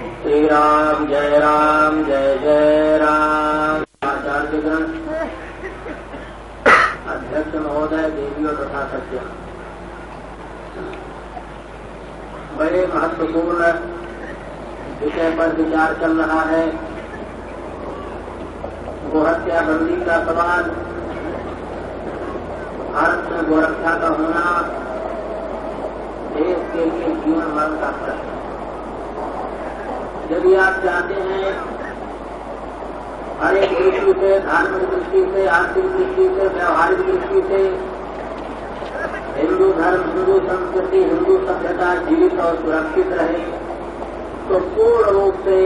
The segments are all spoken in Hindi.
श्री राम जय जय राम। आचार्य ग्रंथ अध्यक्ष महोदय, देवियों तथा सत्य, बड़े महत्वपूर्ण विषय पर विचार चल रहा है। गोहत्या बंदी का सवाल, भारत में गोरक्षा का होना देश के लिए जीवन मरण का प्रश्न। यदि आप चाहते हैं हर एक दृष्टि से, धार्मिक दृष्टि से, आर्थिक दृष्टि से, व्यवहारिक दृष्टि से हिंदू धर्म, हिंदू संस्कृति, हिंदू सभ्यता जीवित और सुरक्षित रहे, तो पूर्ण रूप से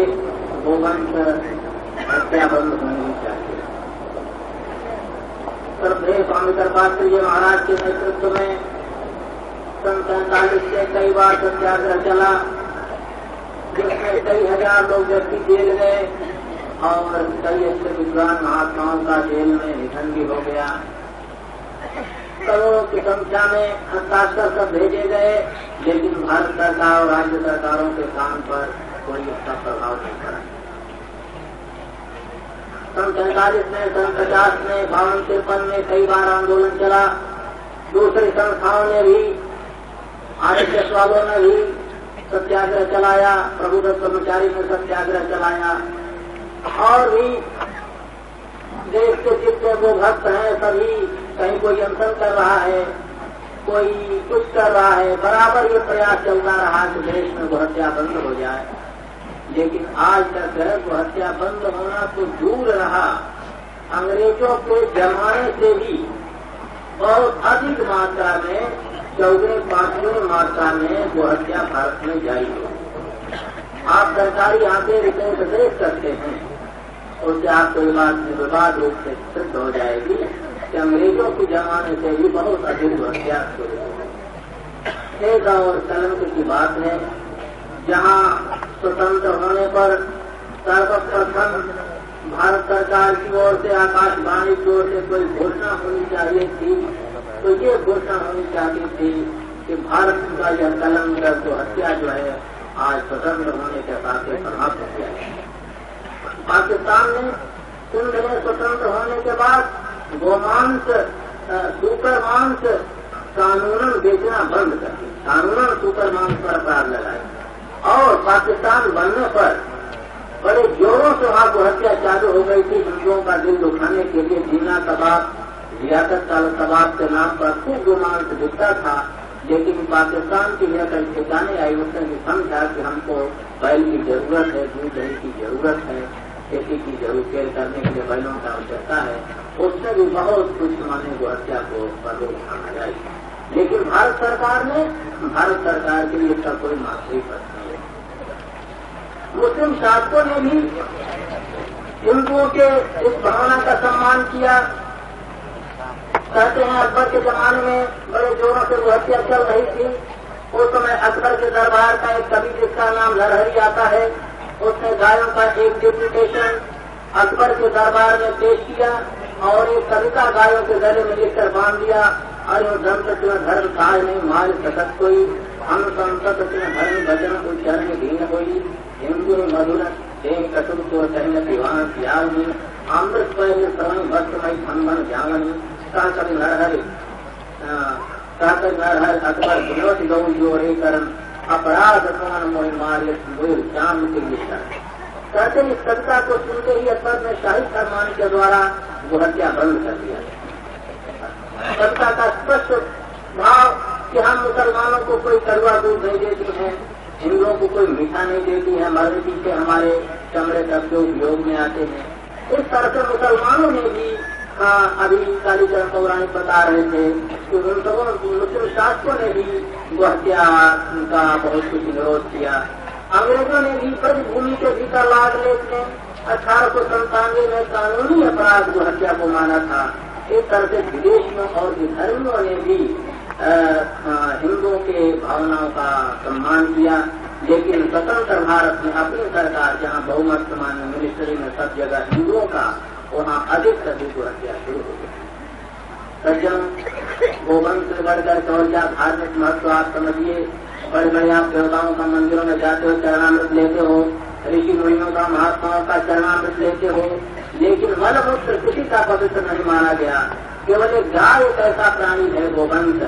गोवंश हत्या बंद होनी चाहिए। श्रद्धेय स्वामी कृपाचार्य जी महाराज के नेतृत्व में सन 47 से कई बार सत्याग्रह चला, जिसमें कई हजार लोग व्यक्ति जेल गए और कई अच्छे विद्वान महात्माओं का जेल में निधन भी हो गया। करोड़ों की संख्या में हस्ताक्षर सब भेजे गए, लेकिन भारत सरकार और राज्य सरकारों के काम पर कोई इसका प्रभाव नहीं पड़ा। सन 47 में, सन 50 में, 52-53 में कई बार आंदोलन चला। दूसरी संस्थाओं ने भी, आरएसएस वालों ने भी सत्याग्रह चलाया, प्रबुद्ध ब्रह्मचारी ने सत्याग्रह चलाया, और भी देश के जितने वो भक्त हैं सभी, कहीं कोई अनशन कर रहा है, कोई कुछ कर रहा है, बराबर ये प्रयास चलता रहा कि देश में गोहत्या बंद हो जाए। लेकिन आज तक गोहत्या बंद होना तो दूर रहा, अंग्रेजों के जमाने से भी बहुत अधिक मात्रा में, 4-5 मात्रा में गोहत्या भारत में जारी हो। आप सरकारी आंकड़े रिपोर्ट देख सकते हैं, उससे आपको ये बात निर्विवाद रूप से सिद्ध हो जाएगी कि अंग्रेजों के जमाने से भी बहुत अधिक गोहत्या शुरू हो। एक और कलंक की बात है, जहाँ स्वतंत्र होने पर सर्वप्रथम भारत सरकार की ओर से, आकाशवाणी की ओर से कोई घोषणा होनी चाहिए थी, तो ये घोषणा होनी चाहिए थी कि भारत का यह कलंक गोहत्या जो है आज स्वतंत्र होने के साथ ही समाप्त हो गया। पाकिस्तान ने सिंध में स्वतंत्र होने के बाद गोमांस, सुपर मांस कानूनन बेचना बंद कर दिया, कानूनन सुपर मांस पर अपराध लगाए, और पाकिस्तान बनने पर बड़े जोरों से वहां गोहत्या चालू हो गई थी। हिंदुओं का दिल दुखाने के लिए जीना कबाब, लियाकत कबाब के नाम पर खूब गोमांस बिकता था। लेकिन पाकिस्तान की यह कल ठिकाने आई, उसने भी समझा कि हमको बैल की जरूरत है, दूध दही की जरूरत है, खेती की जरूरत करने के लिए बैलों की आवश्यकता है। उसने भी बहुत कुछ माने गोहत्या को रोकथाम लगाई। लेकिन भारत सरकार के लिए इसका कोई माफी प्रश्न नहीं है। मुस्लिम शासकों ने भी हिंदुओं के इस भावना का सम्मान किया। कहते हैं अकबर के जमाने में बड़े जोरों से गोहत्या चल रही थी। उस समय अकबर के दरबार का एक कवि, जिसका नाम लरहरी आता है, उसने गायों का एक डिप्यूटेशन अकबर के दरबार में पेश किया और एक कविता गायों के गले में लिखकर बांध दिया। अरे धर्म काज नहीं मार सकत कोई, हम संसद धर्म भजन उच्चरण दीन होई, हिंदू मधुर एक कटुक को चरण दीवान त्यागी, अमृत पहले समय भक्तमय संबन जावनी, काकर नरहर अकबर विनोद गौ जोरे करम, अपराध कौन मोहि मारे चांद के लिए। कहते इस कविता को सुनते ही अकबर ने शाही फरमान के द्वारा गोहत्या बंद कर दिया। कविता का स्पष्ट भाव कि हम मुसलमानों को कोई कड़वा दूध नहीं देती है, हिंदुओं को कोई मीठा नहीं देती है, मरने पीछे हमारे चमड़े तक उपयोग में आते हैं। इस तरह से मुसलमानों ने भी अभी कालीचरण पौराणिक बता रहे थे कि उन सबों मुस्लिम शासकों ने भी गोहत्या का बहुत कुछ विरोध किया। अंग्रेजों ने भी ब्रजभूमि के भीतर लाद लेट में 1897 में कानूनी अपराध गोहत्या को माना था। इस तरह से विदेशियों और विधर्मियों ने भी हिंदुओं के भावनाओं का सम्मान किया। लेकिन स्वतंत्र भारत में अपनी सरकार, जहाँ बहुमत मान्य मिनिस्ट्री में सब जगह हिंदुओं का, वहाँ अधिक से अधिक गोहत्या शुरू हो गई। सज्जन गोवंश से बढ़कर और क्या धार्मिक महत्व आप समझिए। बड़े बड़े आप देवताओं का मंदिरों में जाते हो, चरणामृत लेते हो, ऋषि मुनियों का, महात्माओं का चरणामृत लेते हो, लेकिन मलमूत्र किसी का पवित्र नहीं माना गया। केवल एक गाय एक ऐसा प्राणी है गोवंश,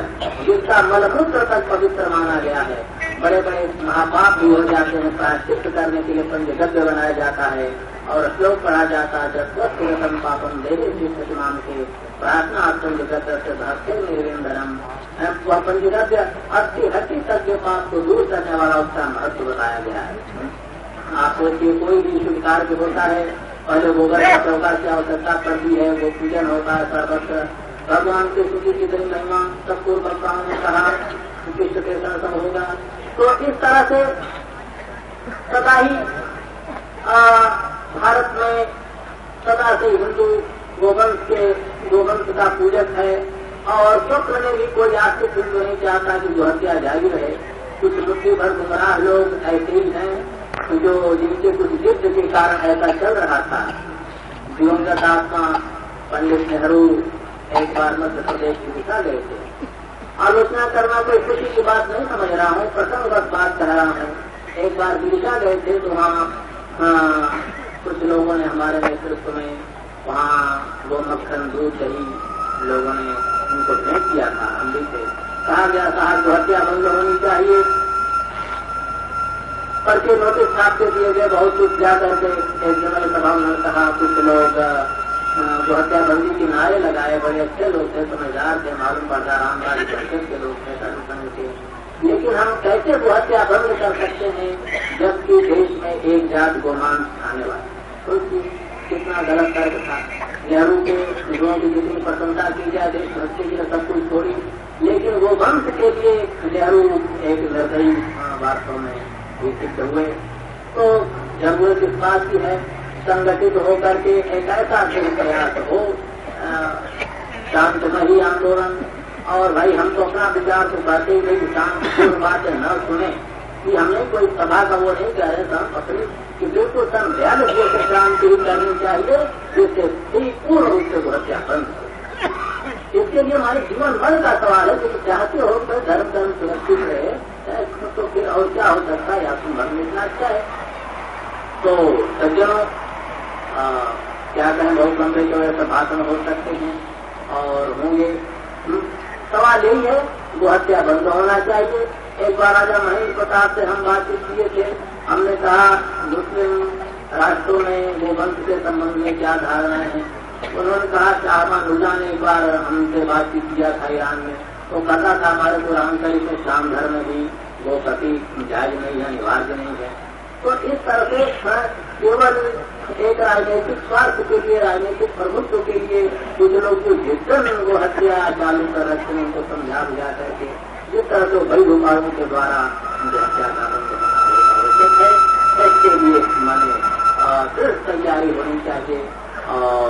जिसका मलमूत्र तक पवित्र माना गया है। बड़े बड़े महापाप भी हो जाते हैं, प्रायश्चित करने के लिए पंचगव्य बनाया जाता है और श्लोक पढ़ा जाता है, जब स्वस्तिगतम पापम देवे तीर्थमान के प्रार्थना पंचगत से भक्ति निर्विंदनम। वह पंचगव्य 80 तक के पाप को दूर करने वाला उसका महत्व बताया गया है। आप सोचिए, कोई भी शुभ कार्य होता है, पहले गोबर का प्रकार की आवश्यकता पड़ती है, वो पूजन होता है, सर्वत्र भगवान के स्तुति की बड़ी महिमा सबको वक्ताओं ने कहा, कृष्ण के दर्शन होगा। तो इस तरह से सदा ही भारत में सदा से हिंदू गोवंश का पूजक है, और स्वप्न में भी कोई आस्तिक हिंदू नहीं चाहता कि जो हत्या जारी रहे। कुछ मुट्ठी भर गुमराह लोग ऐसे ही हैं जो जिनके कुछ जिद के कारण ऐसा चल रहा था। दिवंगत आत्मा पंडित नेहरू एक बार मध्य प्रदेश की दिशा गए थे। आलोचना करना कोई खुशी की बात नहीं समझ रहा हूँ, प्रसंगवत बात कह रहा हूँ। एक बार दिशा गए थे तो वहाँ कुछ लोगों ने हमारे नेतृत्व में वहाँ वो मक्खन दूध दही लोगों ने उनको भेंट किया था। हमली से कहा गया साहब जो हत्या बंद होनी चाहिए, पर्चे नोटिस छाप के दिए गए। बहुत कुछ जा करके एक जनरल सभा में कहा, कुछ लोग जो हत्याबंदी के नारे लगाए, बड़े अच्छे लोग थे, समझदार थे, मालूम पड़ता रामराज के लोग थे, संघ थे। लेकिन हम कैसे वो हत्या बंद कर सकते हैं जबकि देश में एक जात गोमांस खाने वाले? तो कितना गलत तर्क था। नेहरू के लोगों की जितनी प्रशंसा की जाए देशभक्ति की सब कुछ छोड़ी, लेकिन वो वंश के लिए नेहरू एक निर्दयी वास्तव में सिद्ध हुए। तो जरूरत इस बात की है संगठित होकर के एक ऐसा प्रयास हो, शांतमयी आंदोलन। और भाई हम तो अपना विचार तो कहते ही नहीं, शांतिपूर्ण बातें न सुने कि हमने कोई सभा का वो नहीं कह रहे थे, हम अपनी कि बिल्कुल संध्यान से क्रांति करनी चाहिए, जिससे पूर्ण रूप से हत्या बंद हो। इसके लिए हमारे जीवन भर का सवाल है कि चाहते हो तो धर्म सुरक्षित रहे, तो फिर और क्या हो सकता है, आपको मन में इतना अच्छा है। तो सज्जनों क्या कहें, बहुत लंबे जो ऐसे भाषण हो सकते हैं और होंगे। सवाल यही है वो हत्या बंद होना चाहिए। एक बार राजा महेंद्र प्रताप से हम बातचीत किए थे, हमने कहा मुस्लिम राष्ट्रों में गोवंश के संबंध में क्या धारणाएं हैं। उन्होंने कहा शाहबानुल्लाह ने एक बार हमसे बातचीत किया था ईरान में, तो कहता था हमारे कुरान शरीफ में इस्लाम धर्म में भी वो कभी जायज नहीं है, अनिवार्य नहीं है। तो इस तरह से केवल एक राजनीतिक स्वार्थ के लिए, राजनीतिक प्रभुत्व के लिए कुछ लोग जो जिद्दन वो हत्या चालू कर रखते हैं उनको समझा बुझा करके जिस तरह से बड़ी उपायों के द्वारा हत्या का बंद आवश्यक है, इसके लिए माने दृढ़ तैयारी होनी चाहिए। और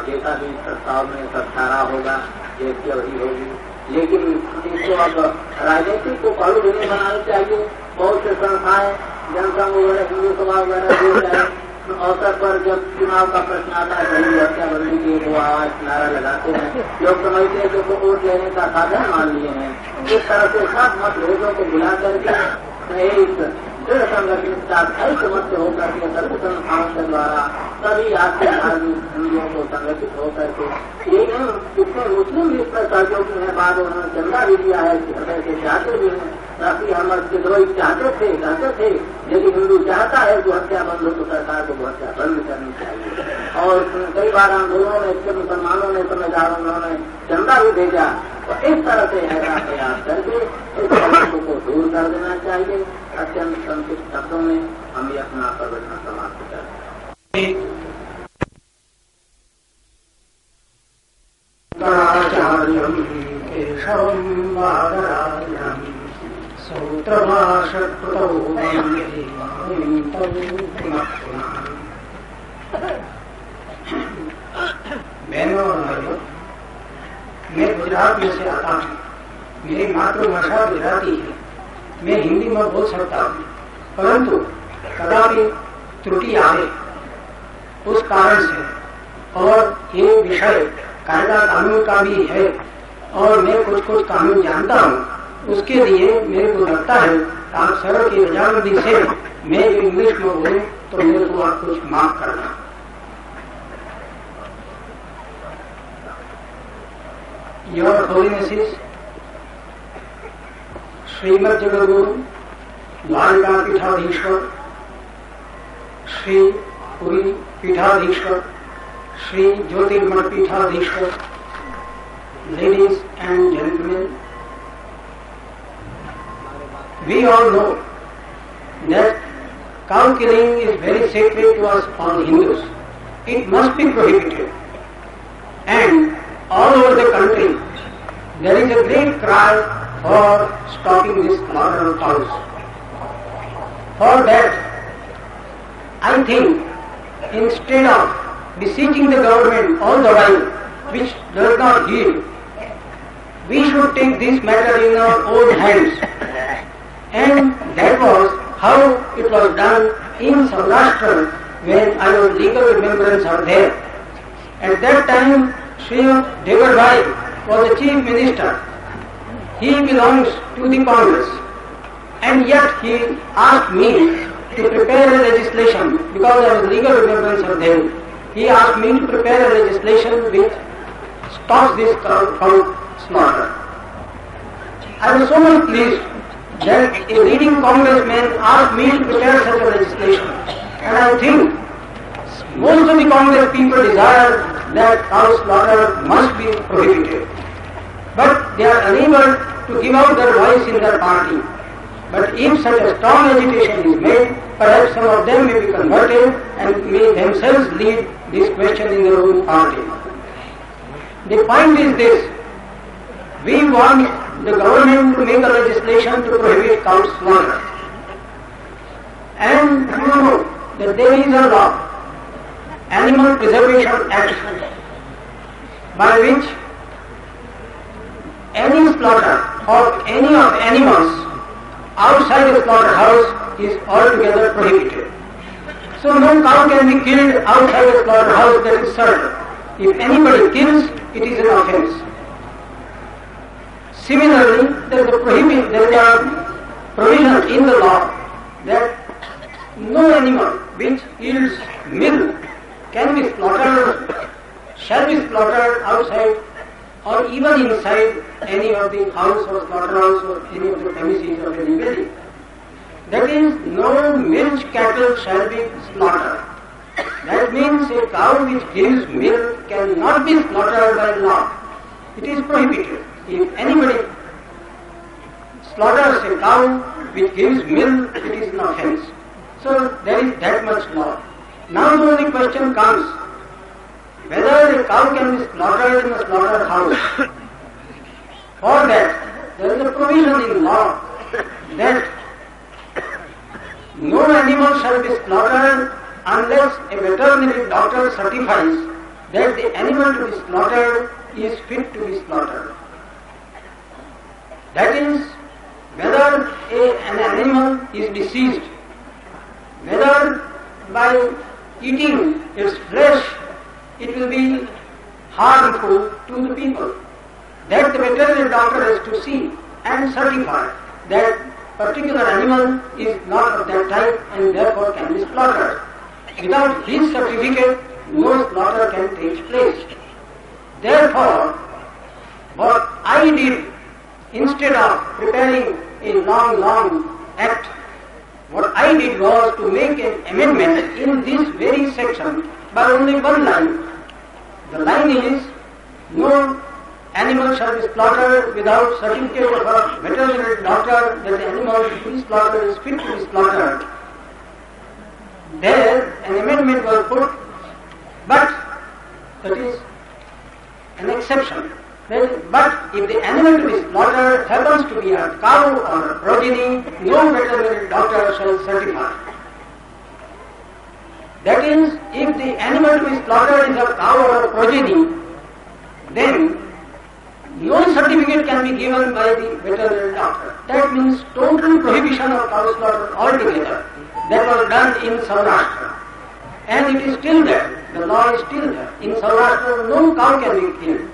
जैसा भी प्रस्ताव में सब सारा होगा, देश की अवधि होगी, लेकिन इसको अब राजनीतिक को पहलू भी नहीं बनाना चाहिए। बहुत से संस्थाएं जनसंघ वगैरह, हिंदू सभा वगैरह जो है अवसर पर जब चुनाव का प्रश्न आता है कहीं हत्या बंदी की वो आवाज नारा लगाते हैं, लोग समझते हैं कि उसको वोट लेने का साधन मान लिए हैं। इस तरह से सब मतभेदों को बुला करके एक दृढ़ संगठित ऐकमत होकर के सभी संस्थाओं के द्वारा सभी आर्थिक धार्मिक हिंदुओं को संगठित होकर के ये कितने मुस्लिम भी इसमें सहयोगी है। बाद उन्होंने चंदा भी दिया है, हृदय से चाहते भी हैं, ताकि हम विद्रोही चाहते थे कहते थे, लेकिन हिंदू चाहता है जो हत्या बंद हो तो सरकार को हत्या बंद करनी चाहिए। और कई बार आंदोलनों में इसके मुसलमानों ने, समझदारों ने चंदा भी भेजा। तो इस तरह से ऐसा प्रयास करके इस समस्या को दूर कर देना चाहिए। अत्यंत संक्षिप्त शब्दों में हम ये अपना प्रवचन समाप्त करते हैं। बहनों और भाइयों, मैं गुजरात में से आता हूँ, मेरी मातृभाषा गुजराती है, मैं हिंदी में बोल सकता हूँ, परंतु कदापि त्रुटि आए उस कारण से, और ये विषय कायदा कानून का भी है और मैं कुछ कानून जानता हूँ, उसके लिए मेरे को लगता है आप सर्व की रजामंदी से मैं इंग्लिश में बोलूं तो मेरे को आप कुछ माफ करना। योर होलीनेसेस श्रीमद जगद्गुरु द्वारका पीठाधीश्वर श्री पुरी पीठाधीश्वर श्री ज्योतिर्मठ पीठाधीश्वर, ladies and gentlemen, we all know that cow killing is very sacred to us all Hindus. It must be prohibited. And all over the country there is a great cry for stopping this slaughter of cows. For that, I think instead of beseeching the government all the while, which does not heed, we should take this matter in our own hands. And that was how it was done in Saurashtra when I was legal remembrance of there. At that time, Sri Devarbhai was the chief minister. He belongs to the Congress. And yet he asked me to prepare a legislation because I was legal remembrance of them. He asked me to prepare a legislation which stops this cow slaughter. I was so much pleased that a leading congressman asked me to prepare such a legislation. And I think most of the Congress people desire that cow slaughter must be prohibited. But they are unable to give out their voice in their party. But if such a strong agitation is made, perhaps some of them may be converted and may themselves lead this question in their own party. The point is this: we want the government to make a legislation to prohibit cow slaughter. And you know that there is a law, Animal Preservation Act, by which any slaughter of any of animals outside the slaughterhouse is altogether prohibited. So no cow can be killed outside the slaughterhouse, that is certain. If anybody kills, it is an offence. Similarly, there is a provision in the law that no animal which yields milk can be slaughtered, shall be slaughtered outside or even inside any of the house or slaughterhouse or any of the premises of anybody. That is, no milch cattle shall be slaughtered. That means a cow which gives milk cannot be slaughtered by law. It is prohibited. If anybody slaughters a cow which gives milk, it is an offence. So there is that much law. Now the only question comes, whether a cow can be slaughtered in a slaughterhouse. For that, there is a provision in law that no animal shall be slaughtered unless a veterinary doctor certifies that the animal to be slaughtered is fit to be slaughtered. That is, whether an animal is deceased, whether by eating its flesh it will be harmful to the people. That the veterinary doctor has to see and certify that particular animal is not of that type and therefore can be slaughtered. Without his certificate, no slaughter can take place. Therefore, what I did, instead of preparing a long act, what I did was to make an amendment in this very section by only one line. The line is, no animal shall be slaughtered without certificate of a veterinary doctor that the animal to be slaughtered is fit to be slaughtered. There an amendment was put, but that is an exception. But if the animal to be slaughtered happens to be a cow or a progeny, no veterinary doctor shall certify. That is, if the animal to be slaughtered is a cow or a progeny, then no certificate can be given by the veterinary doctor. That means total prohibition of cow slaughter altogether. That was done in Saurashtra. And it is still there. The law is still there. In Saurashtra, no cow can be killed.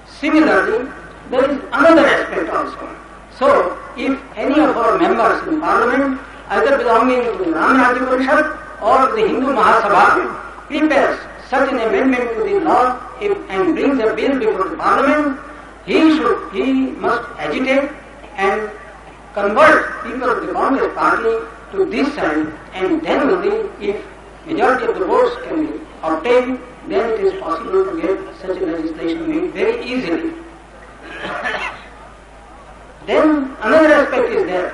Similarly, there is another aspect also. So, if any of our members in Parliament, either belonging to the Ram Rajya Parishad or the Hindu Mahasabha, prepares such an amendment to the law and brings a bill before the Parliament, he must agitate and convert people of the Congress party to this side, and then only, if majority of the votes can be obtained, then it is possible to get such a legislation made very easily. Then another aspect is there,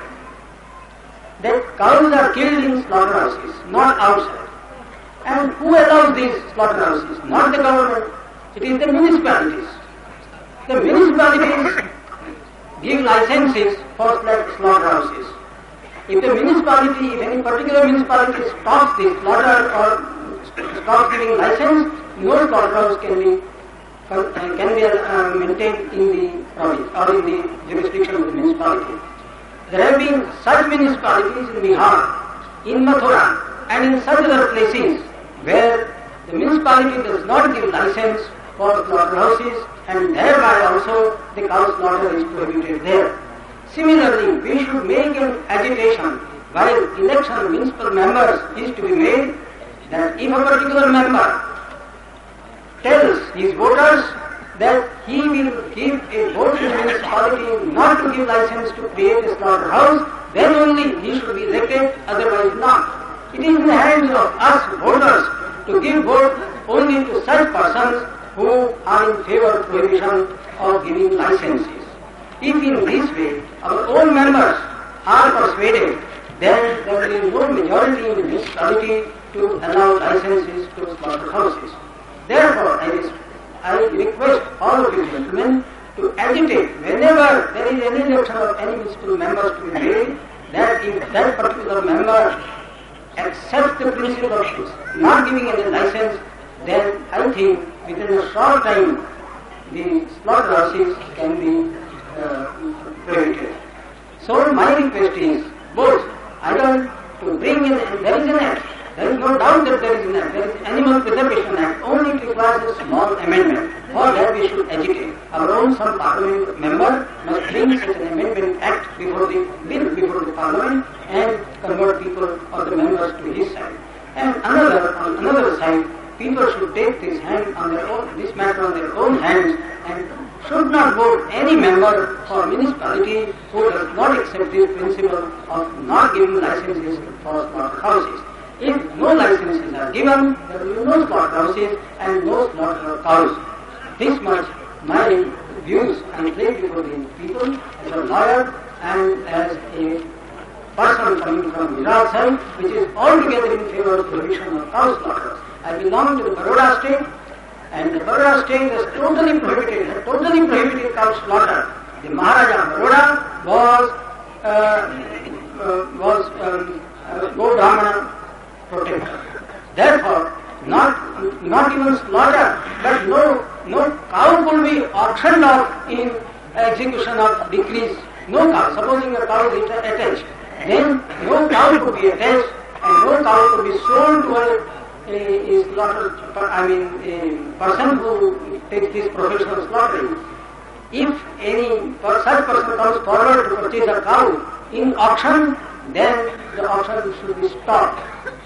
that cows are killed in slaughterhouses, not outside. And who allows these slaughterhouses? Not the government, it is the municipalities. The municipalities give licenses for slaughterhouses. If the municipality, if any particular municipality stops the slaughter or stops giving license, no slaughterhouse can be maintained in the province or in the jurisdiction of the municipality. There have been such municipalities in Bihar, in Mathura, and in such other places where the municipality does not give license for slaughterhouses, and thereby also the cow slaughter is prohibited there. Similarly, we should make an agitation while election of municipal members is to be made, that if a particular member tells his voters that he will give a vote to the municipality not to give license to create a slaughterhouse, then only he should be elected, otherwise not. It is in the hands of us voters to give vote only to such persons who are in favor of prohibition of giving licenses. If in this way our own members are persuaded, then there will be no majority in the municipality to allow licenses to slaughterhouses. Therefore, I request all of you gentlemen to agitate whenever there is any election of any municipal members to be made, that if that particular member accepts the principle of not giving any license, then I think within a short time the slaughterhouses can be prohibited. So my request is both either to bring in, there is an act, there is no doubt that there is an act, there is Animal Preservation Act, only it requires a small amendment. For that we should agitate. Our own some Parliament member must bring such an amendment act before the bill before the Parliament and convert people or the members to his side. And on another side, people should take this matter on their own hands and should not vote any member for municipality who does not accept this principle of not giving licenses for slaughterhouses. If no licenses are given, there will be no slaughterhouses and no slaughter cows. This much my views I place before the people as a lawyer and as a person coming from Gujarat side, which is altogether in favor of prohibition of cow slaughter. I belong to the Baroda state, and the Baroda state has totally prohibited cow slaughter. The Maharaja of Baroda was Go Brahmana protector. Therefore, not even slaughter, but no cow could be auctioned off in execution of decrees. No cow. Supposing a cow is attached, then no cow could be attached, and no cow could be sold to a person who takes this profession of slaughtering. If any such person comes forward to purchase a cow in auction, then the auction should be stopped.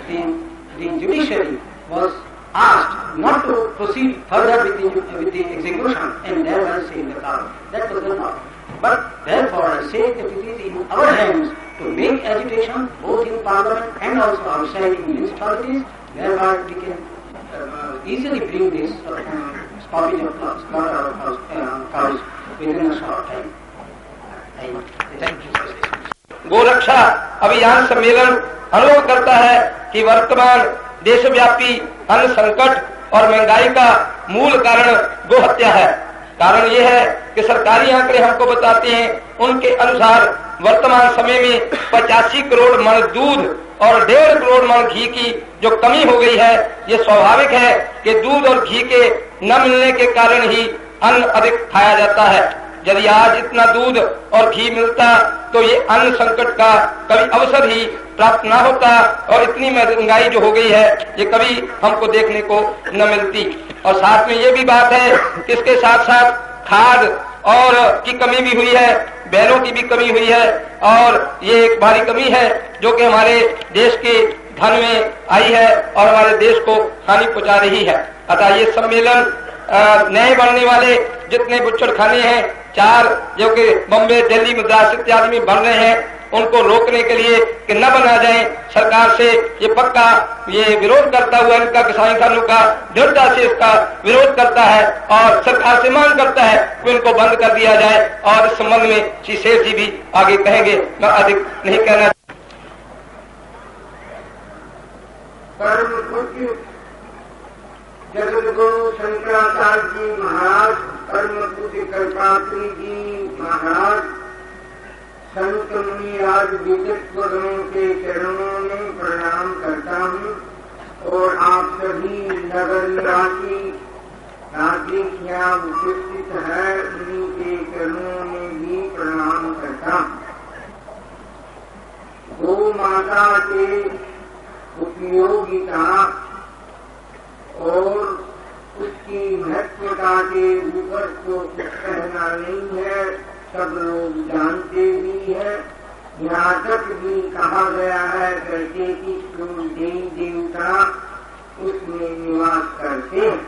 The judiciary was asked not to proceed further with the execution and thereby save the cow. That was not. But therefore I say that it is in our hands to make agitation both in Parliament and also outside in municipalities, whereby we can easily bring this stoppage of slaughter of cows within a short time. Thank you. गोरक्षा अभियान सम्मेलन अनुरोध करता है कि वर्तमान देशव्यापी अन्न संकट और महंगाई का मूल कारण गोहत्या है। कारण ये है कि सरकारी आंकड़े हमको बताते हैं, उनके अनुसार वर्तमान समय में 85 करोड़ मन दूध और 1.5 करोड़ मन घी की जो कमी हो गई है, ये स्वाभाविक है कि दूध और घी के न मिलने के कारण ही अन्न अधिक खाया जाता है। यदि आज इतना दूध और घी मिलता तो ये अन्न संकट का कभी अवसर ही प्राप्त न होता और इतनी महंगाई जो हो गई है ये कभी हमको देखने को न मिलती। और साथ में ये भी बात है कि इसके साथ साथ खाद और की कमी भी हुई है। बैलों की भी कमी हुई है और ये एक भारी कमी है जो कि हमारे देश के धन में आई है और हमारे देश को हानि पहुंचा रही है। अतः ये सम्मेलन नए बनने वाले जितने बुच्चड़खाने हैं 4 जो कि बम्बे, दिल्ली, मद्रास इत्यादि में बन रहे हैं, उनको रोकने के लिए कि न बना जाए, सरकार से ये पक्का ये विरोध करता हुआ इनका किसान कानून का दृढ़ता से इसका विरोध करता है और सरकार से मांग करता है कि इनको बंद कर दिया जाए। और इस संबंध में श्री शेर जी भी आगे कहेंगे, मैं अधिक नहीं कहना। परम पूज्य जगत गुरु शंकराचार्य जी महाराज, परम पूज्य कृपात्री जी महाराज, संत मुनिराज विद्वद्गणों के चरणों में प्रणाम करता हूँ और आप सभी नगर निवासी नागरिक यहाँ उपस्थित है उन्हीं के चरणों में भी प्रणाम करता हूँ। गौ माता के उपयोगिता और उसकी महत्वता के ऊपर तो कुछ कहना नहीं है, सब लोग जानते भी हैं। यहाँ तक भी कहा गया है करके कि देवी देवता उसमें निवास करते हैं।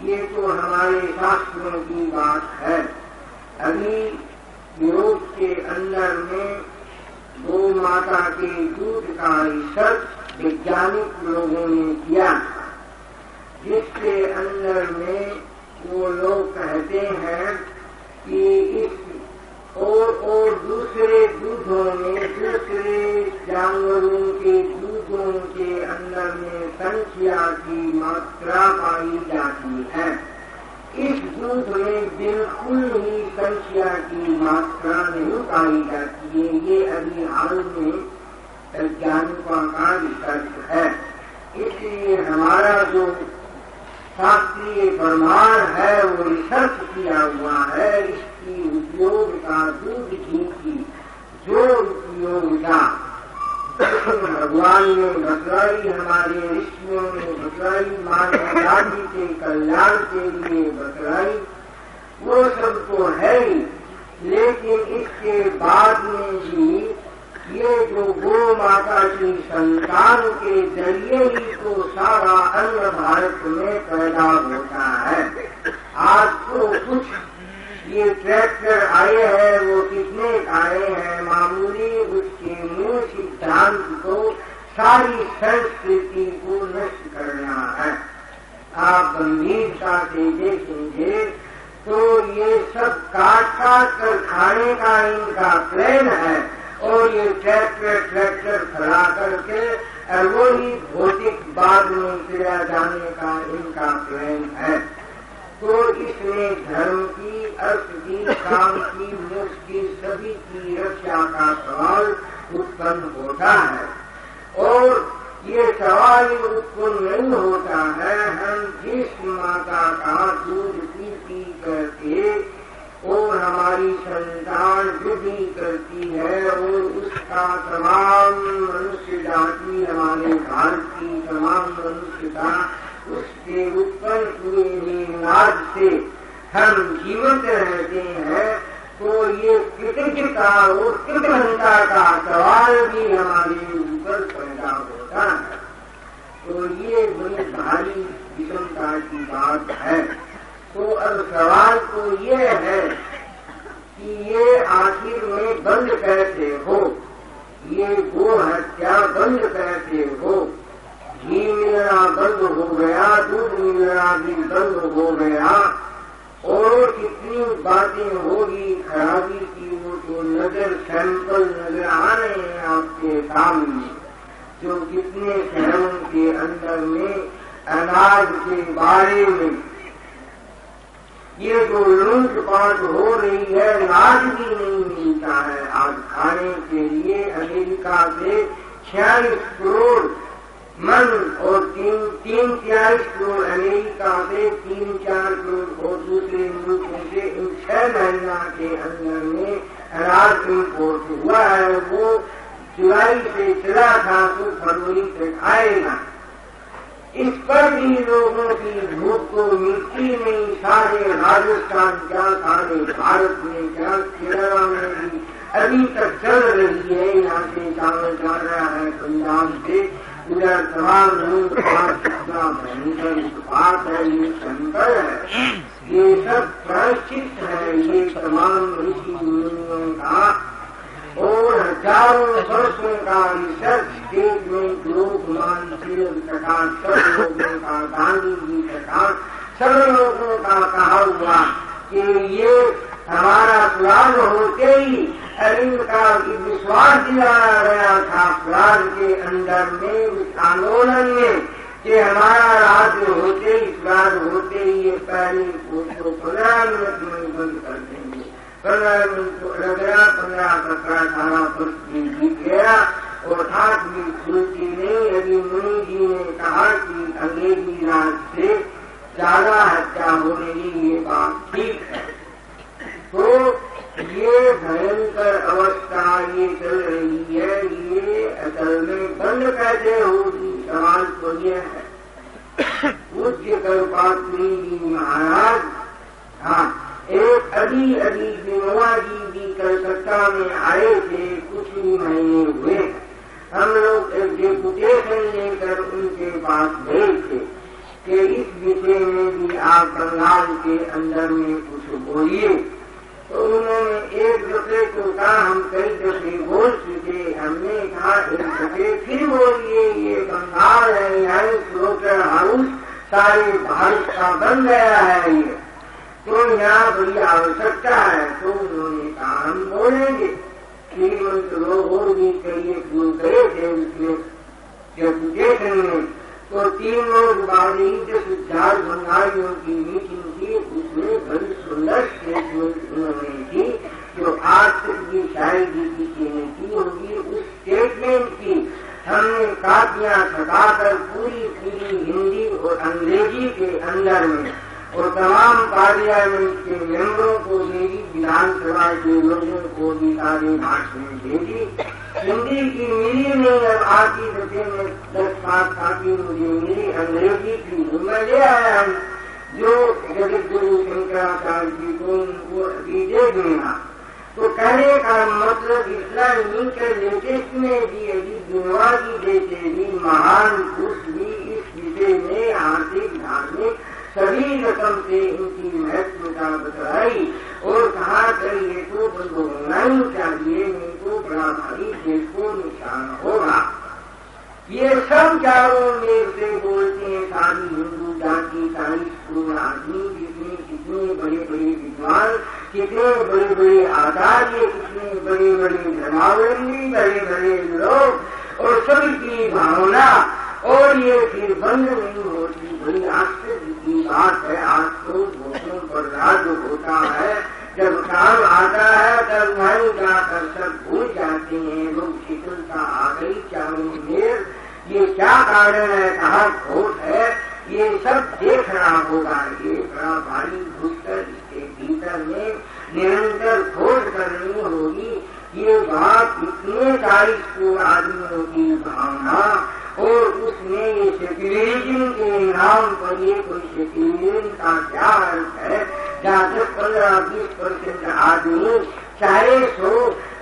ये तो हमारे शास्त्रों की बात है। अभी यूरोप के अंदर में गौ माता के दूध का रिसर्च वैज्ञानिक लोगों ने किया, जिसके अंदर में वो लोग कहते हैं कि इस और दूसरे दूधों में, दूसरे जानवरों के दूधों के अंदर में संख्या की मात्रा पाई जाती है। इस दूध में बिल्कुल ही संख्या की मात्रा नहीं पाई जाती है। ये अभी हाल में वैज्ञानिकों का रिसर्च है। इसलिए हमारा जो शास्त्रीय प्रमाण है वो रिसर्च किया हुआ है। इसकी उपयोगिता दूध घी की जो उपयोगिता भगवान ने बतलाई, हमारे ऋषियों ने बतलाई, मानव जाति के कल्याण के लिए बतलाई, वो सब तो है ही। लेकिन इसके बाद में भी ये जो गौ माता की संतान के जरिए ही तो सारा अन्न भारत में पैदा होता है। आज तो कुछ ये ट्रैक्टर आए हैं, वो कितने आए हैं मामूली, उसके मूल सिद्धांत को, सारी संस्कृति को नष्ट करना है। आप गंभीरता से देखेंगे तो ये सब काट कर खाने का इनका प्लान है और ये ट्रैक्टर खड़ा करके वही भौतिक बाद में फिरा जाने का इनका प्लान है। तो इसमें धर्म की, अर्थ की, काम की, मोक्ष की, सभी की रक्षा का सवाल उत्पन्न होता है। और ये सवाल उत्पन्न नहीं होता है, हम जिस माता का दूध पी करके और हमारी संतान वृद्धि करती है और उसका तमाम मनुष्य जाति, हमारे भारत की तमाम मनुष्यता उसके उत्पन्न हुए नाद से हम जीवित रहते हैं। तो ये कृतज्ञता और कृतज्ञता का सवाल भी हमारे ऊपर पैदा होता है। तो ये बड़ी भारी विषमता की बात है। तो अब सवाल तो ये है कि ये आखिर में बंद कैसे हो, ये गो हत्या बंद कैसे हो। घी मिलना बंद हो गया, दूध मिलना भी बंद हो गया और कितनी बातें होगी खराबी की, वो तो नजर सैंपल नजर आ रहे हैं आपके सामने। जो कितने शहरों के अंदर में अनाज के बारे में ये जो लूटपाट हो रही है, अनाज भी नहीं मिलता है आज खाने के लिए। अमेरिका से 46 करोड़ मन और 43 करोड़ अमेरिका से 3-4 करोड़ और दूसरे मुल्कों से इन 6 महीना के अंदर में अनाज इम्पोर्ट हुआ है। वो जुलाई से चला था तो फरवरी तक आएगा। इस पर भी लोगों की भूख को मिट्टी नहीं, सारे राजस्थान क्या, सारे भारत में क्या, केरला में भी अभी तक चल रही है। यहाँ से चावल जा रहा है पंजाब से, उधर तमाम लोग कितना भयंकर उत्पात है, ये शंकर है, ये सब प्रायश्चित है, ये तमाम ऋषि मुनियों का और हजारों वर्षों का रिसर्च स्टेटमेंट लोकमान तिलक सरकार, सब लोगों का, गांधी जी सरकार, सब लोगों का कहा हुआ कि ये हमारा स्वराज होते ही अरविंद का विश्वास दिलाया गया था स्वराज के अंदर में, उस आंदोलन में, कि हमारा राज्य होते ही, स्वराज होते ही ये पहले को 15 मिनट में बंद कर देंगे। 15 मिनट को लग गया, 15-17-18 वर्ष बीत गया और हाथ भी खुलती नहीं। यदि मुनि जी ने कहा कि अंग्रेजी राज से ज्यादा हत्या हो रही, ये बात ठीक है, तो ये भयंकर अवस्था ये चल रही है, ये असल में बंद कैसे होगी? सवाल तो ये है। पूज्य कल्पात्री जी महाराज, हाँ, एक अभी विनोबा जी भी कलकत्ता में आए थे, कुछ ही महीने हुए। हम लोग एक डेपुटेशन लेकर उनके पास गए थे कि इस विषय में भी आप बंगाल के अंदर में कुछ बोलिए। तो उन्होंने एक दफे को कहा, हम कई दफे बोल चुके, हमने कहा एक दफे फिर बोलिए, ये बंगाल है, यहाँ स्लोटर हाउस सारे भारत का बन गया है, ये तो यहाँ बड़ी आवश्यकता है। तो उन्होंने कहा हम बोलेंगे। श्रीमंत लोग और भी कई क्यों गए थे उसमें डेपुटेशन में, तो 3 लोग बारी 10,000 बंगालियों की मीटिंग थी, उसमें बड़ी सुंदर स्टेटमेंट उन्होंने की, जो आज तक भी शायद भी किसी ने की होगी। उस स्टेटमेंट की हमने कापियां छपाकर पूरी हिंदी और अंग्रेजी के अंदर में और तमाम पार्लियामेंट के मेंबरों को भेजी, विधानसभा के लोगों को भी सारे भाषण भेजी। हिंदी की मिली नहीं, अब आती दफे में 10-5 कापी मुझे मिली अंग्रेजी की, मैं ले आया हूँ, जो जगत गुरु शंकराचार्य जी को उनको अभी दे दूंगा। तो कहने का मतलब इतना नहीं कि लेटेस्ट में भी यदि विनोबा जी जैसे भी महान पुरुष भी इस विषय में आर्थिक धार्मिक सभी रकम से इनकी महत्वता बताई और कहा कर ये तो बंद होना ही चाहिए, नहीं तो बड़ा भारी देश को नुकसान होगा। ये सब चारों में से बोलते हैं, सारी हिंदू जाति, सारी स्कूल आदमी, कितने बड़े बड़े विद्वान, कितने बड़े बड़े आचार्य, कितने बड़े बड़े धर्मावलंबी, बड़े बड़े लोग और सभी की भावना, और ये फिर बंद नहीं होती। बड़ी आश्चर्य की बात है। आज तो वोटों पर राज्य होता है, जब काम आता है तब वहीं जाकर सब भूल जाते हैं, लोग शीतलता आ गई चारों में, ये क्या कारण है, कहाँ खोट है, ये सब देखना होगा। ये बड़ा भारी घुसकर इसके भीतर में निरंतर खोज करनी होगी। ये बात इतने 40 आदमियों की भावना और उसमें ये सेक्युलरिज्म के नाम पर ये कोई सेक्युलरिज्म का क्या अर्थ है, जहाँ 10-15-20% आदमी चाहे सो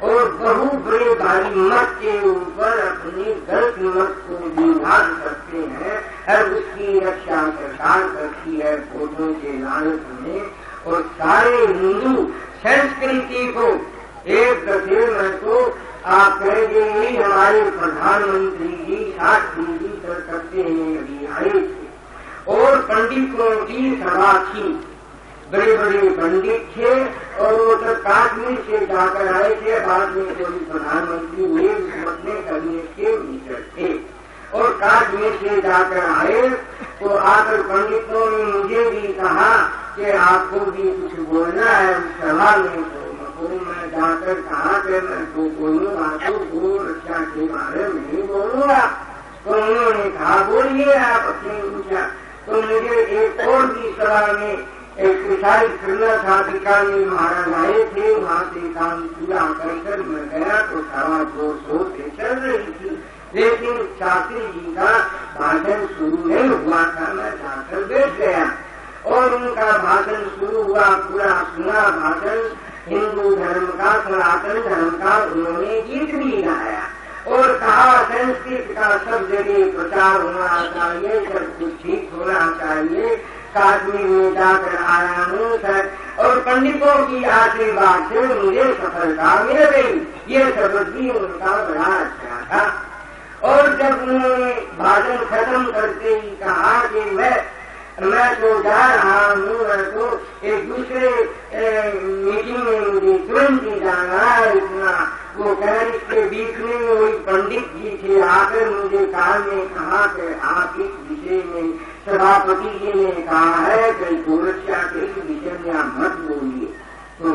और बहु बड़े भारी मत के ऊपर अपनी गलत मत को विभाग करते हैं और उसकी रक्षा सरकार करती है वोटों के लालच में, और सारे हिंदू संस्कृति को एक दफे में तो आप कह देंगे हमारे प्रधानमंत्री जी 60 डिग्री कर सकते हैं अभी आए थे, और पंडितों की सभा थी, बड़े बड़े पंडित थे और वो सब काश्मीर से जाकर आए थे, बाद में कोई प्रधानमंत्री हुए, उस में कैबिनेट के मिनिस्टर थे और काश्मीर से जाकर आए। तो आकर पंडितों ने मुझे भी कहा कि आपको भी कुछ बोलना है उस सभा में। तो मैं जाकर कहा कि मैं तो बोलूंगा तो गो रक्षा के बारे में नहीं बोलूंगा। तो उन्होंने कहा बोलिए आप अपने पूछा। तो मुझे एक और भी सभा में एक्सरसाइज करना था, बीकानेर महाराज आए थे, वहाँ से काम पूरा कर मैं गया तो सभा जोर शोर से चल रही थी, लेकिन शास्त्री जी का भाषण शुरू नहीं हुआ था, मैं जाकर बैठ गया और उनका भाषण शुरू हुआ। पूरा सुना भाषण, हिंदू धर्म का, सनातन धर्म का उन्होंने गीत भी गाया और कहा संस्कृत का सब जगह प्रचार होना चाहिए, सब कुछ ठीक होना चाहिए। काश्मीर में जाकर आया हूँ सर और पंडितों की आशीर्वाद से मुझे सफलता मिल गई। ये शब्द भी उनका बड़ा अच्छा था। और जब उन्होंने भाषण खत्म करते ही कहा कि मैं तो जा रहा हूँ, मैं तो एक दूसरे मीटिंग में मुझे तुरंत ही जाना है इतना। वो कह इसके बीच में वही पंडित जी थे आकर मुझे काल में कहा कि आप इस विषय में सभापति जी ने कहा है कि गोरक्षा के विषय में आप मत बोलिए। तो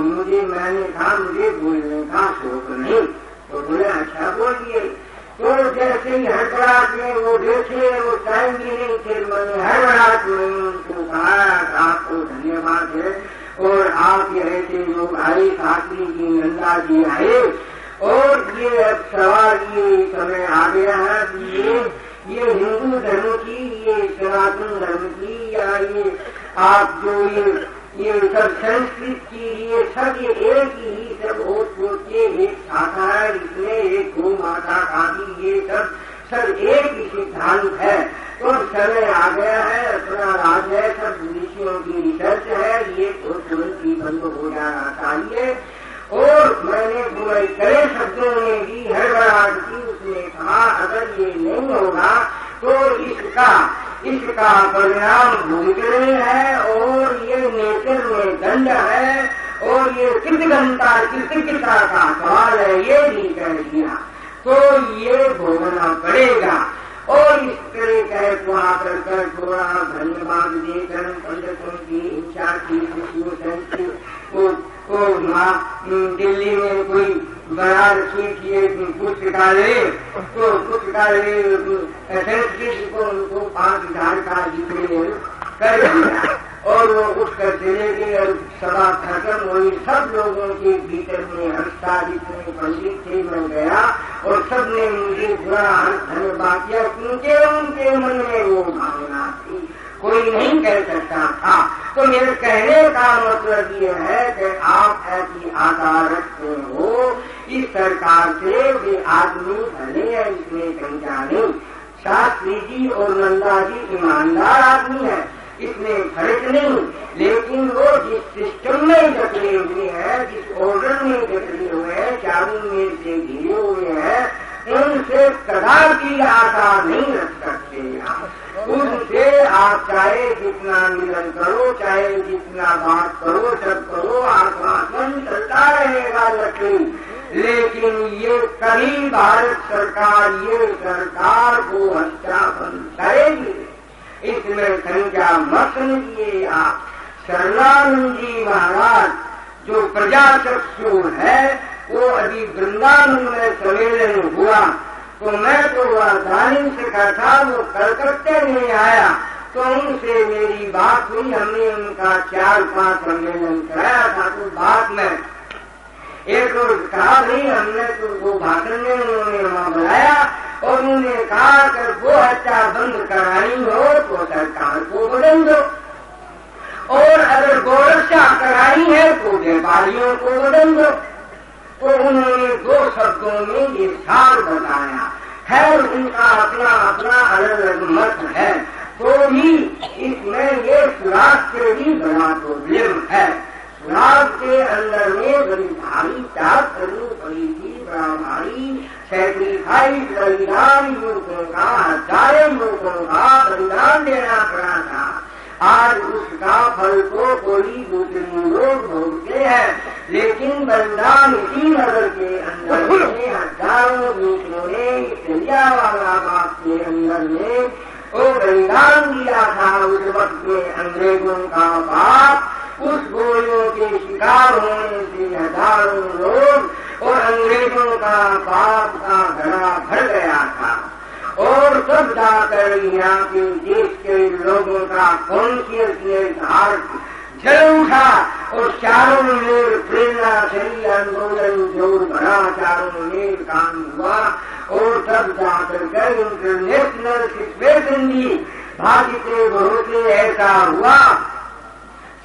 मैंने कहा मुझे बोलने का शौक नहीं। तो बोले अच्छा बोलिए। तो जैसे ही हड़बड़ाहट में वो देखे वो टाइम भी नहीं थे, मैंने हड़बड़ाहट में उनको कहा आपको धन्यवाद है और आप ऐसे लोग आए, शास्त्री जी, नंदा जी आए और ये अब सवाल ये समय आ गया है ये हिंदू धर्म की, ये सनातन धर्म की या ये आप जो ये सब संस्कृत की, ये सब ये एक ही सब होते एक शाखा है, इसमें एक गौ माता का भी ये सब एक ही सिद्धांत है। तो समय आ गया है, अपना राज है, सब विषयों की रिसर्च है, ये तो तुरंत ही बंद हो जाना चाहिए। और मैंने बुराई करे शब्दों में भी हड़बड़ाहट की, उसने कहा अगर ये नहीं होगा तो इसका परिणाम भूमिकरण है और ये नेचर में दंड है और ये कृतज्ञता का सवाल है, ये भी कह दिया तो ये भोगना पड़ेगा। और इस तरह कह को आकर कर थोड़ा धन्यवाद देकर पंडितों की इच्छा की दिल्ली में कोई बड़ा रखी पुस्तकालय तो पुस्तकालय संस्कृत को उनको 5,000 का जिक्र कर दिया और वो उठकर चले गए और सभा खत्म हुई। सब लोगों के भीतर में हंसता जितने पंडित थे मैं गया और सबने मुझे बुरा धन्यवाद किया क्योंकि उनके मन में वो भावना थी, कोई नहीं कह सकता था। तो मेरे कहने का मतलब ये है कि आप ऐसी आशा रखते हो इस सरकार से वे आदमी भले हैं, इसमें शंका नहीं। शास्त्री जी और नंदा जी ईमानदार आदमी है, इसमें फर्क नहीं, लेकिन वो जिस सिस्टम में जकड़े हुए हैं, जिस ऑर्डर में जकड़े हुए हैं, चारों मेर से घिरे हुए हैं, उनसे कदापि आशा नहीं रख सकते। उनसे आप चाहे जितना मिलन करो, चाहे जितना बात करो, सब करो, आश्वासन चलता रहेगा लक्ष्मी, लेकिन ये कभी भारत सरकार ये सरकार को हत्या बंद करेगी, इसमें संख्या मत समझिए आप। शरणानंद जी महाराज जो प्रजाचक्षु है वो अभी वृंदावन में सम्मेलन हुआ तो मैं तो राजधानी से था, वो कलकत्ते में आया तो उनसे मेरी बात हुई। हमने उनका 4-5 सम्मेलन कराया था। तो बात में एक रोज कहा नहीं, हमने तो वो भाषण में उन्होंने वहाँ बुलाया और उन्होंने कहा कि वो हत्या बंद करानी हो तो सरकार को बदल दो और अगर गोरक्षा करानी है तो व्यापारियों को बदल दो। तो उन्होंने 2 शब्दों में ये सार बताया है, उनका अपना अलग अलग मत है। तो भी इसमें ये सुराग से भी बड़ा प्रॉब्लम है। सुराग के अंदर में बड़ी भारी त्याग करनी पड़ी थी, बड़ा भारी सैक्रिफाइस बलिदान युवकों का, 1000 युवकों का बलिदान देना पड़ा था। आज उसका फल तो कोई दूसरी लोग भोगते हैं, लेकिन बलिदान इसी नगर के अंदर में हजारों दूसरों ने जलियांवाला के अंदर में वो बलिदान दिया था। उस वक्त में अंग्रेजों का बाप उस गोलियों के शिकार होने से हजारों लोग और अंग्रेजों का बाप का घड़ा भर गया था और सब जाकर यहाँ के देश के लोगों का कॉन्शियसनेस हार्ट जल उठा और चारों मेल प्रेरणा शरीर आंदोलन जोर भरा, चारों मेल काम हुआ और तब जाकर के इंटरनेशनल सिचुएशन भी भाग्य भरोसे ऐसा हुआ,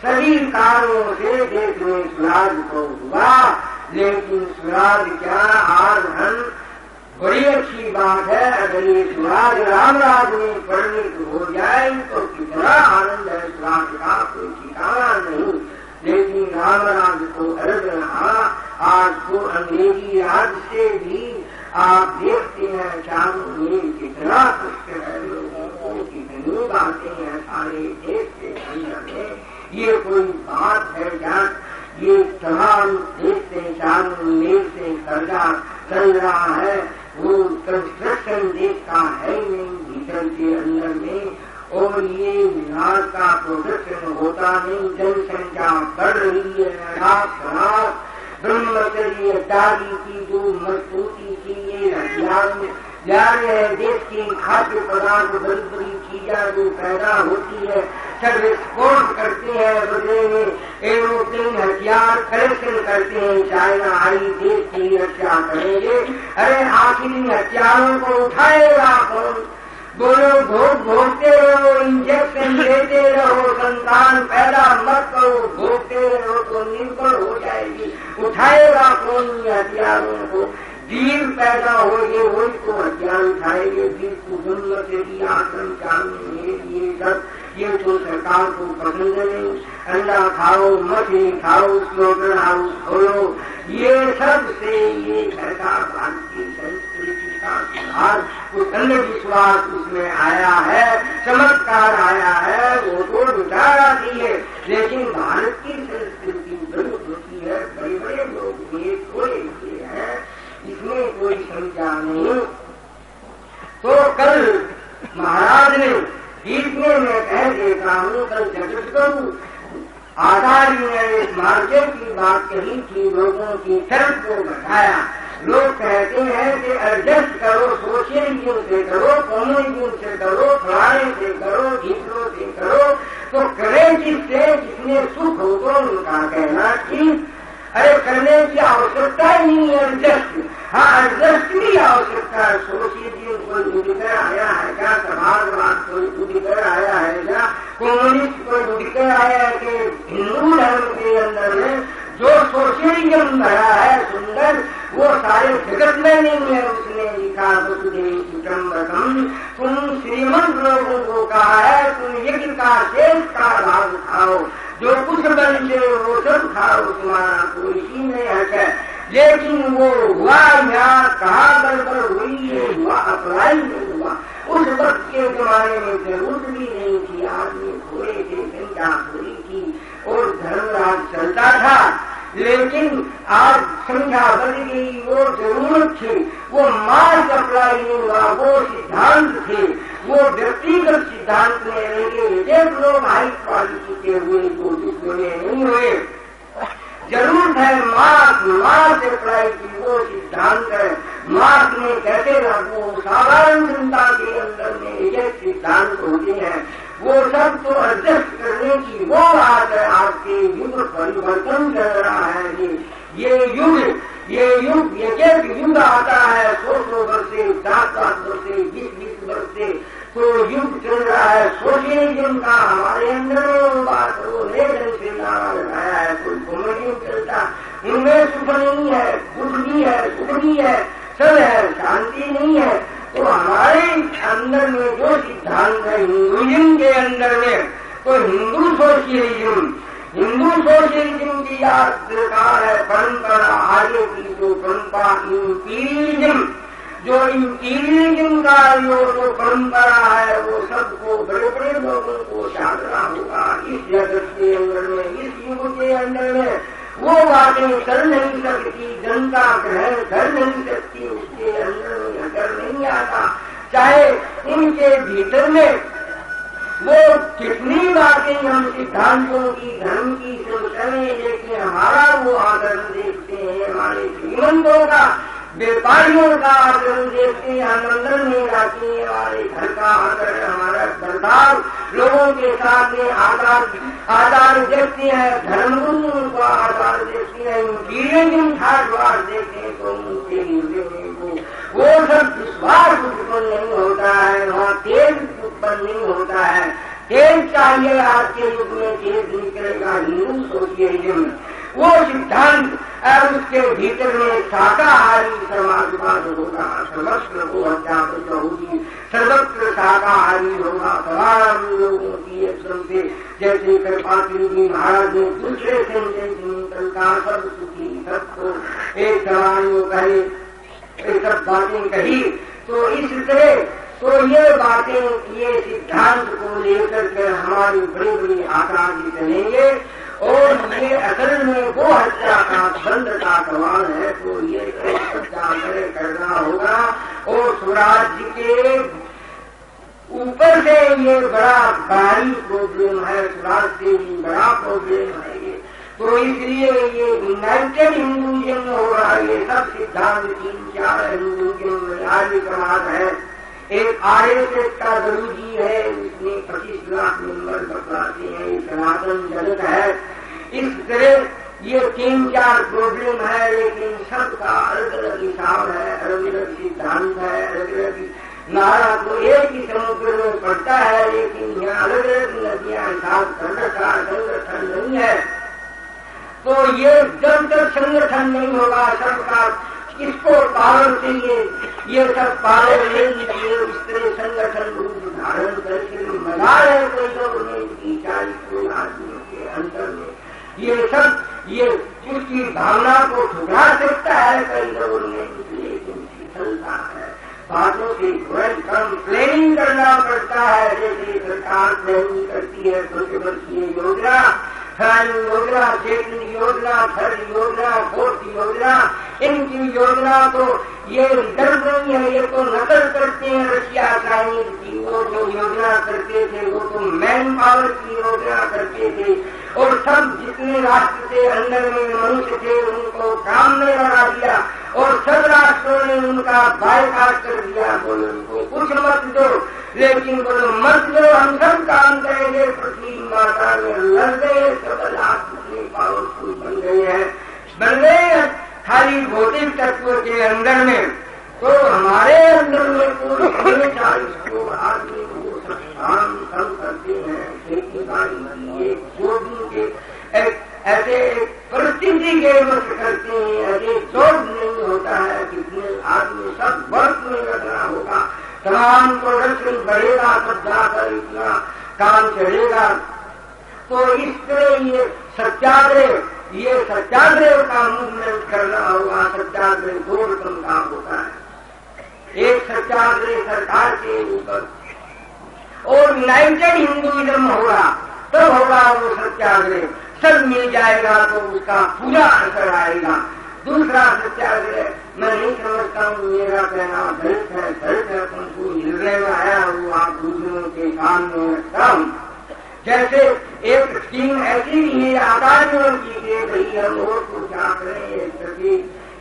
सभी कारणों से देश में स्वराज को हुआ। लेकिन स्वराज क्या, आज हम बड़ी अच्छी बात है, अगर ये स्वराज राम राज में परिणित हो जाए तो कितना आनंद है, स्वराज का कोई ठिकाना नहीं। लेकिन राम राज को अर्ज रहा, आज को अंग्रेजी राज से भी आप देखते हैं चारों में कितना कष्ट है लोगों को, कितनी बातें हैं सारे देश के अंदर में। ये कोई बात है क्या? ये तमाम देश से चारों मेल से कर्जा चल रहा है, वो कंस्ट्रक्शन देश का है नहीं भीतर के अंदर में, और ये विनाश का प्रोडक्शन होता नहीं, जनसंख्या बढ़ रही है, रात ब्रह्मचर्य इत्यादि की जो मजबूती की ये हथियार में जा रहे हैं, देश की खाद्य पदार्थ बड़ी बड़ी चीजें जो पैदा होती है सब एक्सपोर्ट करते हैं, बदले में एरोप्लेन हथियार कलेक्शन करते हैं, चाइना आई देश की रक्षा करेंगे। अरे आखिर इन हथियारों को उठाएगा कौन? बोलो भोग भोगते रहो, इंजेक्शन देते रहो, संतान पैदा मत करो, भोगते रहो तो निर्भर हो जाएगी। उठाएगा कौन हथियारों को? वीर पैदा होंगे वही को हथियार उठाएंगे, वीर को जन्म से भी आश्रम चाहिए। ये सब ये तो सरकार को पसंद नहीं। अंडा खाओ, मछली खाओ, स्लोगन हाउस खोलो, ये सब से ये सरकार भारतीय संस्कृति का सुधार, कुछ अंधविश्वास उसमें आया है, चमत्कार आया है, वो तो लुटा रही है। लेकिन भारत की संस्कृति बड़ी होती है, बड़े बड़े लोग ये थोड़े हैं, इसमें कोई समझा नहीं। तो कल महाराज ने गीत में मैं कह देता हूँ, कल जगत करूँ आचार्य ने एक मार्केट की बात कही थी, लोगों की तरफ को बताया। लोग कहते हैं कि एडजस्ट करो, सोशलिज्म से करो, कम्युनिज्म से करो, फलाने से करो, दूसरों से करो, तो करें जिससे जिसमें सुख हो तो उनका कहना ठीक। अरे करने की आवश्यकता ही नहीं है एडजस्ट। हाँ, एडजस्ट की आवश्यकता है। सोशलिज्म कोई उड़कर आया है क्या? समाजवाद कोई उड़कर आया है क्या? कम्युनिस्ट कोई उड़कर आया है कि हिंदू धर्म के अंदर में जो सोशलिज्म भरा है सुंदर, वो सारे जगत में नहीं है। उसने लिखा वसुधैव कुटुम्बकम, तुम श्रीमंत लोगों को कहा है तुम यज्ञ का शेष का लाभ खाओ, जो कुछ बन से वो सब खाओ, तुम्हारा कोई ही नहीं है। लेकिन वो हुआ यहाँ कहाँ गड़बड़ हुई है, हुआ अप्लाई नहीं हुआ। उस वक्त के जमाने में जरूरत भी नहीं थी, आदमी थोड़े थे, संख्या थोड़ी थी और धर्मराज चलता था। लेकिन आज संख्या बढ़ गई, वो जरूरत थी, वो मार्ग अप्लाई नहीं हुआ, वो सिद्धांत थे, वो व्यक्तिगत सिद्धांत में रहेंगे। एक लोग हाई क्वालिटी के हुए तो दूसरे में नहीं हुए। जरूरत है मार्ग अप्लाई की, वो सिद्धांत है। मार्ग में कैसे लागू, साधारण जनता के अंदर में एक सिद्धांत होते हैं, वो सब तो एडजस्ट करने की वो बात है। आपके युग परिवर्तन कर रहा है, ये युग एक युग आता है 100 वर्ष से, 10 वर्ष से, 20 वर्ष से, तो युग चल रहा है सोशलिज्म का। हमारे अंदर में बात वो नए ढंग से नारा लगाया है, कोई कम्युनिज्म चलता, उनमें सुख नहीं है, दुख भी है, सुख भी है, सब है, शांति नहीं है। तो हमारे अंदर में जो सिद्धांत है हिंदुइज्म के अंदर में, तो हिंदू सोशलिज्म की याद सरकार है, परंपरा आगे की जो परंपरा इंपीरियलिज्म, जो इंपीरियलिज्म का जो परंपरा है वो सबको बड़े बड़े लोगों को जानना होगा। इस जगत के अंदर में, इस युग के अंदर में वो बातें कर नहीं सकती, जनता ग्रहण कर नहीं सकती, उसके अंदर में अगर नहीं आता, चाहे उनके भीतर में वो कितनी बातें हम सिद्धांतों की, धर्म की सोचने, लेकिन हमारा वो आदरण देखते हैं, हमारे श्रीमंतों का, व्यापारियों का आदरण देखते हैं, हम अंदर में आते हैं, हमारे घर का आदरण, हमारा बर्ताव लोगों के साथ में आधार देखते हैं, धर्मगुरुओं का आधार देखते हैं, इंपीरियलिज्म ठाटवार देखते हैं, तो उनके हृदय में वो वो सब विश्वास उत्पन्न नहीं होता है, वहाँ तेज उत्पन्न नहीं होता है। तेज चाहिए आज के युग में, तेज निकलेगा हिंदू सोशियलिज्म, वो सिद्धांत और उसके भीतर में शाकाहारी समाजवाद होगा, सर्वत्र को हत्या होगी, सर्वत्र शाकाहारी होगा, तमाम लोगों की एक से जैसे कृपात्री जी महाराज ने दूसरे से का सब सुखी सबको एक जवान कहे, एक सब बातें कही। तो इस तरह तो ये बातें, ये सिद्धांत को लेकर के हमारी बड़ी बड़ी आकांक्षी चलेंगे और ये असल में वो हत्या का बंद का सवाल है। तो ये हत्या करना होगा और स्वराज्य के ऊपर से ये बड़ा भारी प्रॉब्लम है, स्वराज से भी बड़ा प्रॉब्लम है ये। तो इसलिए ये यूनाइटेड हिंदुइज्म हो रहा है, ये सब सिद्धांत 3-4 हिंदुइज्म आर्य समाज है। एक RSS का गुरु जी है, उसने 25 लाख मेंबर बतलाते हैं, सनातन जगत है। इस तरह ये 3-4 प्रॉब्लम है, लेकिन सबका अलग अलग हिसाब है, अलग अलग सिद्धांत है, अलग अलग नारा तो एक ही समुद्र में पड़ता है, लेकिन यहाँ अलग अलग नदियां हिसाब कर रखा, संगठन नहीं है। तो ये जब तक संगठन नहीं होगा सबका, इसको पालन चाहिए, ये सब पालन ले लीजिए, इस तरह संगठन रूप धारण करके मजा है कोई लोग ने 40 आदमियों के अंदर में ये सब, ये उसकी भावना को ठुकरा सकता है कई लोगों ने, लेकिन चलता है बातों से कम प्लानिंग करना पड़ता है। जैसे सरकार प्लानिंग करती है छोटे वर्षीय योजना, योजना, सेकंड योजना, थर्ड योजना, फोर्थ योजना, इनकी योजना तो ये डर नहीं है, ये तो नकल करते हैं रशिया चाइनीज की। वो जो योजना करते थे वो तो मैन पावर की योजना करते थे और सब जितने राष्ट्र के अंदर में मनुष्य थे उनको काम में लगा दिया और सब राष्ट्रों ने उनका बायकाट कर दिया। बोलो उनको कुछ मत दो, लेकिन बोलो मत दो, हम सब काम करेंगे। पृथ्वी माता में लड़ गए, सब राष्ट्र पावरफुल बन गए हैं खाली भौतिक तत्व के अंदर में। तो हमारे अंदर में पूरे 40 करोड़ आदमी वो सब काम करते हैं, खेती बाड़ी जो भी ऐसे परिस्थिति के वश करते हैं, ऐसे जोड़ नहीं होता है। कितने आदमी सब वर्क में लगना होगा, तमाम प्रोडक्शन बढ़ेगा, सब जाकर इतना काम चलेगा। तो इस तरह ये सत्याग्रह का मूवमेंट करना होगा। सत्याग्रह 2 रकम का होता है, एक सत्याग्रह सरकार के ऊपर और यूनाइटेड हिंदुइज्म होगा तब होगा वो सत्याग्रह, सब मिल जाएगा तो उसका पूरा असर आएगा। दूसरा सत्याग्रह मैं नहीं समझता हूँ, मेरा कहना गलत है, तुमको निर्णय में आया हुआ आप दूसरों के सामने रखता हूँ। जैसे एक स्कीम ऐसी भी है आचार्यों की कि भाई हम और को क्या करें,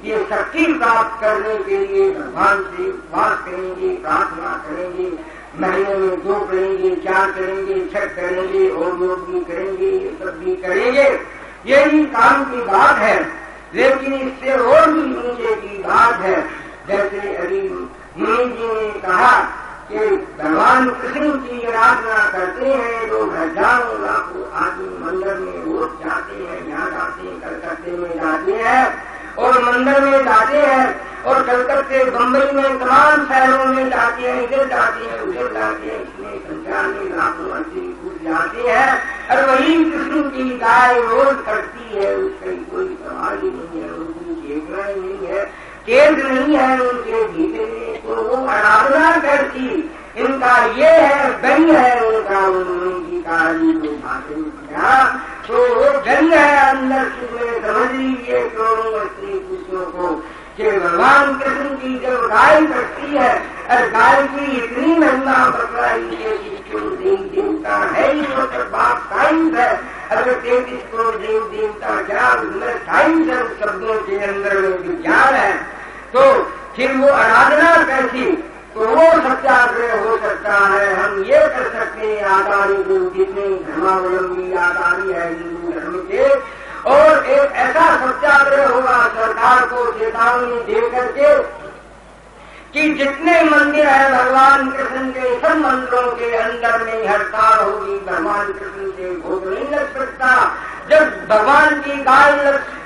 ये शक्ति प्राप्त करने के लिए भगवान से उपवास करेंगे, प्रार्थना करेंगे, महीने में 2 करेंगे, 4 करेंगे, 6 करेंगे, और लोग भी करेंगे, ये सब भी करेंगे। ये भी काम की बात है, लेकिन इससे और भी नीचे की बात है। जैसे अभी मुनि जी ने कहा कि भगवान कृष्ण की आराधना करते हैं लोग, हजारों लाखों आदमी मंदिर में रोज जाते हैं, यहाँ जाते हैं, कलकत्ते में जाते हैं और मंदिर में जाते हैं और कलकत्ते बम्बई में तमाम शहरों में जाते हैं, इधर जाते हैं, उधर जाते हैं, इसमें संख्या में लाखों आदमी घुस जाते हैं और वही कृष्ण की गाय रोज करती है, उसका कोई सवाल ही नहीं है, उनकी चेतना ही नहीं है, केंद्र नहीं है उनके भीतर में, तो वो आराधना करती। इनका ये है व्यंग है उनका, उनकी कारी भाषण किया तो वो व्यंग है अंदर से। समझ लीजिए करोड़ों स्त्री पुरुषों को कि भगवान कृष्ण की जब गाय करती है और गाय की इतनी महिमा बतलाई है कि देवता है ही वो सब बात साइंस है। अगर 33 करोड़ देवता क्या उसमें साइंस है, शब्दों के अंदर में विज्ञान है, तो फिर वो आराधना कैसी, तो वो सत्याग्रह हो सकता है। हम ये कर सकते हैं आचार्य जो जितने धर्मावलंबी आचार्य है हिंदू धर्म के, और एक ऐसा सत्याग्रह होगा सरकार को चेतावनी दे करके कि जितने मंदिर है भगवान कृष्ण के, सब मंदिरों के अंदर में हड़ताल होगी, भगवान कृष्ण के भोग नहीं लग सकता। जब भगवान की गाय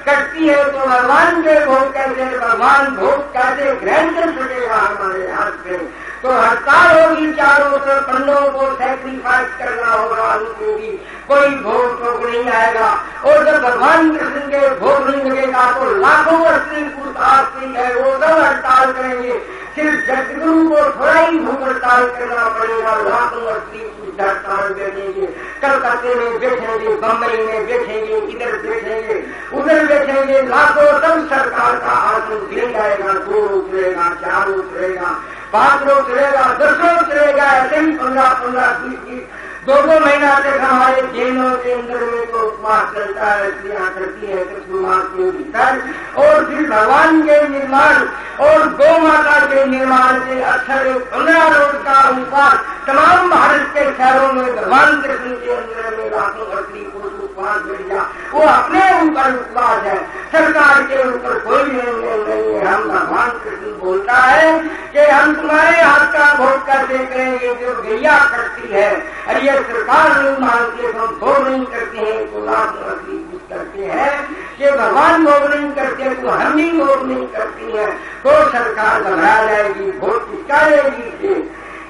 कटती है तो भगवान के भोग कैसे, भगवान भोग कैसे ग्रहण कर सकेगा हमारे हाथ से? तो हड़ताल होगी चारों तरफ, पंडों को सैक्रिफाइस करना होगा, उनको भी कोई भोग टोक नहीं आएगा। और जब भगवान कृष्ण के भोग नहीं लगेगा तो लाखों स्त्री पुरुषार्थी है वो सब हड़ताल करेंगे। सिर्फ जगतगुरु को थोड़ा ही भूख हड़ताल करना पड़ेगा, लाखों स्त्री हड़ताल करेंगे। कलकत्ते में बैठेंगे, बम्बई में बैठेंगे, इधर बैठेंगे, उधर बैठेंगे, लाखों सब सरकार का आसन गिर जाएगा। 2 रोज रहेगा, 4 रोज रहेगा, 5 रोज रहेगा, 10 रोज रहेगा, ऐसे ही 15-15, 20-20, 2-2 महीना तक हमारे जेलों के अंदर में तो उपवास चलता है, स्त्रियां करती है कृष्ण मास के भीतर। और फिर भगवान के निर्माण और गौ माता के निर्माण से अक्षर 15 रोज का उपवास तमाम भारत के शहरों में भगवान कृष्ण के अंदर में लाखों स्त्री पुरुष उपवास बैठ गया। वो अपने ऊपर उपवास है, सरकार के ऊपर कोई निर्णय नहीं है। हम भगवान कृष्ण बोलता है कि हम तुम्हारे हाथ का भोग कैसे करेंगे जो गैया करती है, और ये सरकार नहीं मानती है, हम भोग नहीं करते हैं तो लाखों स्त्री पुरुष करते हैं कि भगवान भोग नहीं करते तो हम भी भोग नहीं करती है, तो सरकार घबरा जाएगी, भोग किसका लेगी?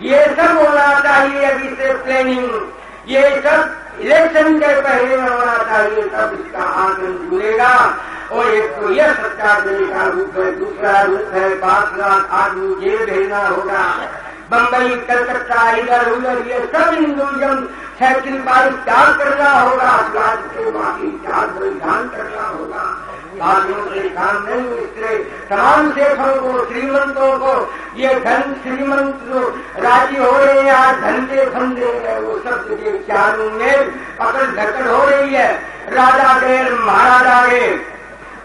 ये सब होना चाहिए अभी से प्लानिंग, ये सब इलेक्शन के पहले होना चाहिए, तब इसका आंकड़न जुड़ेगा। और एक तो यह सच्चा देने का रूप है, दूसरा रूप है 5 लाख आदमी जेल भेजना होगा, बम्बई कलकत्ता इधर उधर ये सब हिंदुइज्म सैक्रिफाइस त्याग करना होगा, अपराध के माफी त्याग बलिदान करना होगा। बाकियों के काम नहीं, इसलिए तमाम सेठों को, श्रीमंतों को, ये धन श्रीमंत जो राजी हो रहे हैं, आज धन के फंदे हैं, वो सब के चारों में पकड़ धकड़ हो रही है। राजा गए, महाराजा गए,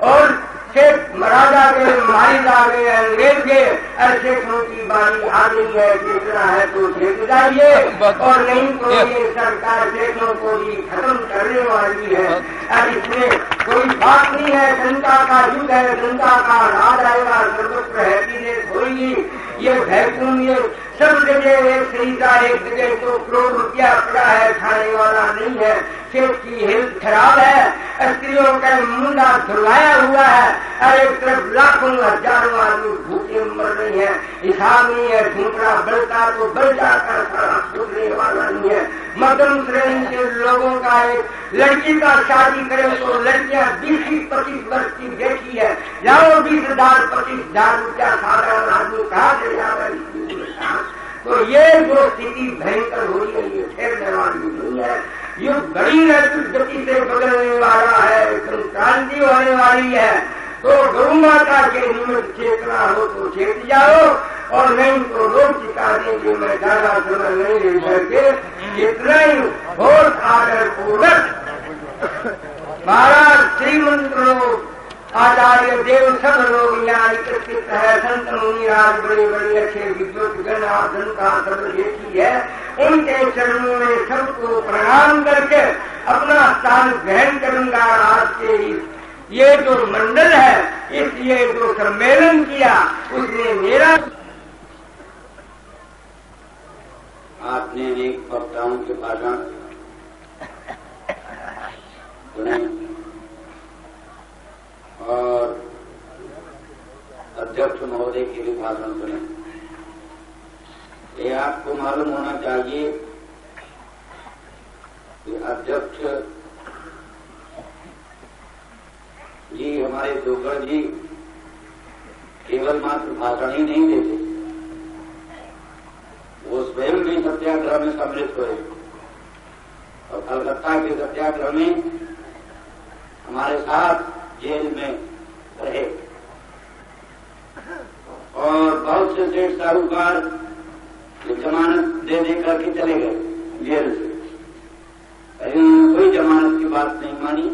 और शेख महाराजा के मारी जा गए, अंग्रेज के, और शेखों की बारी आ गई है, जितना है तो शेख जाइए, और नहीं तो ये सरकार शेखों को भी खत्म करने वाली है। और इसमें कोई बात नहीं है, जनता का युग है, जनता का राज आएगा, सर्वत्र हैप्पीनेस होगी। ये वैक्यूम ये सब जगह एक खरीदा, एक जगह तो करोड़ रुपया पड़ा है, खाने वाला नहीं है, सेठ की हेल्थ खराब है, स्त्रियों का मुंडा धुलाया हुआ है, और एक तरफ लाखों हजारों आदमी भूखे मर रही है, हिसाब नहीं है, झूठा बढ़ता तो बढ़ जाकर सारा छूटने वाला नहीं है। मध्यम श्रेणी के लोगों का एक लड़की का शादी करे तो लड़कियां 20-25 वर्ष की बेटी है, जाओ 20,000-25,000 रुपया साधारण आदमी कहा से जाएगा। तो ये जो स्थिति भयंकर हो रही है, ये ठहरने वाली नहीं है, ये बड़ी गति से बदलने वाला है, क्रांति होने वाली है। तो गौ माता के निमित्त चेतना हो तो चेत जाओ, और नहीं तो लोग चिता देंगे। मैं ज्यादा समय नहीं ले करके इतना ही बहुत आदर पूर्वक महाराज श्रीमंत लोग, आचार्य देव सब लोग यहाँ एकत्रित है, संत मुनिराज बड़े बड़े अच्छे विद्वत गण आसन का सब देखी है, उनके चरणों में सबको प्रणाम करके अपना स्थान ग्रहण करूंगा। आज के ये जो मंडल है, इस ये जो सम्मेलन किया, उसने मेरा आपने अनेक वक्ताओं के भाषण सुने और अध्यक्ष महोदय के भी भाषण सुने। ये आपको मालूम होना चाहिए कि अध्यक्ष जी हमारे जोगड़ जी केवल मात्र भाषण ही नहीं देते, वो स्वयं भी सत्याग्रह में सम्मिलित हुए, और कलकत्ता के सत्याग्रह में हमारे साथ जेल में रहे, और बहुत से सेठ साहूकार जमानत दे दे करके चले गए जेल से, लेकिन कोई जमानत की बात नहीं मानी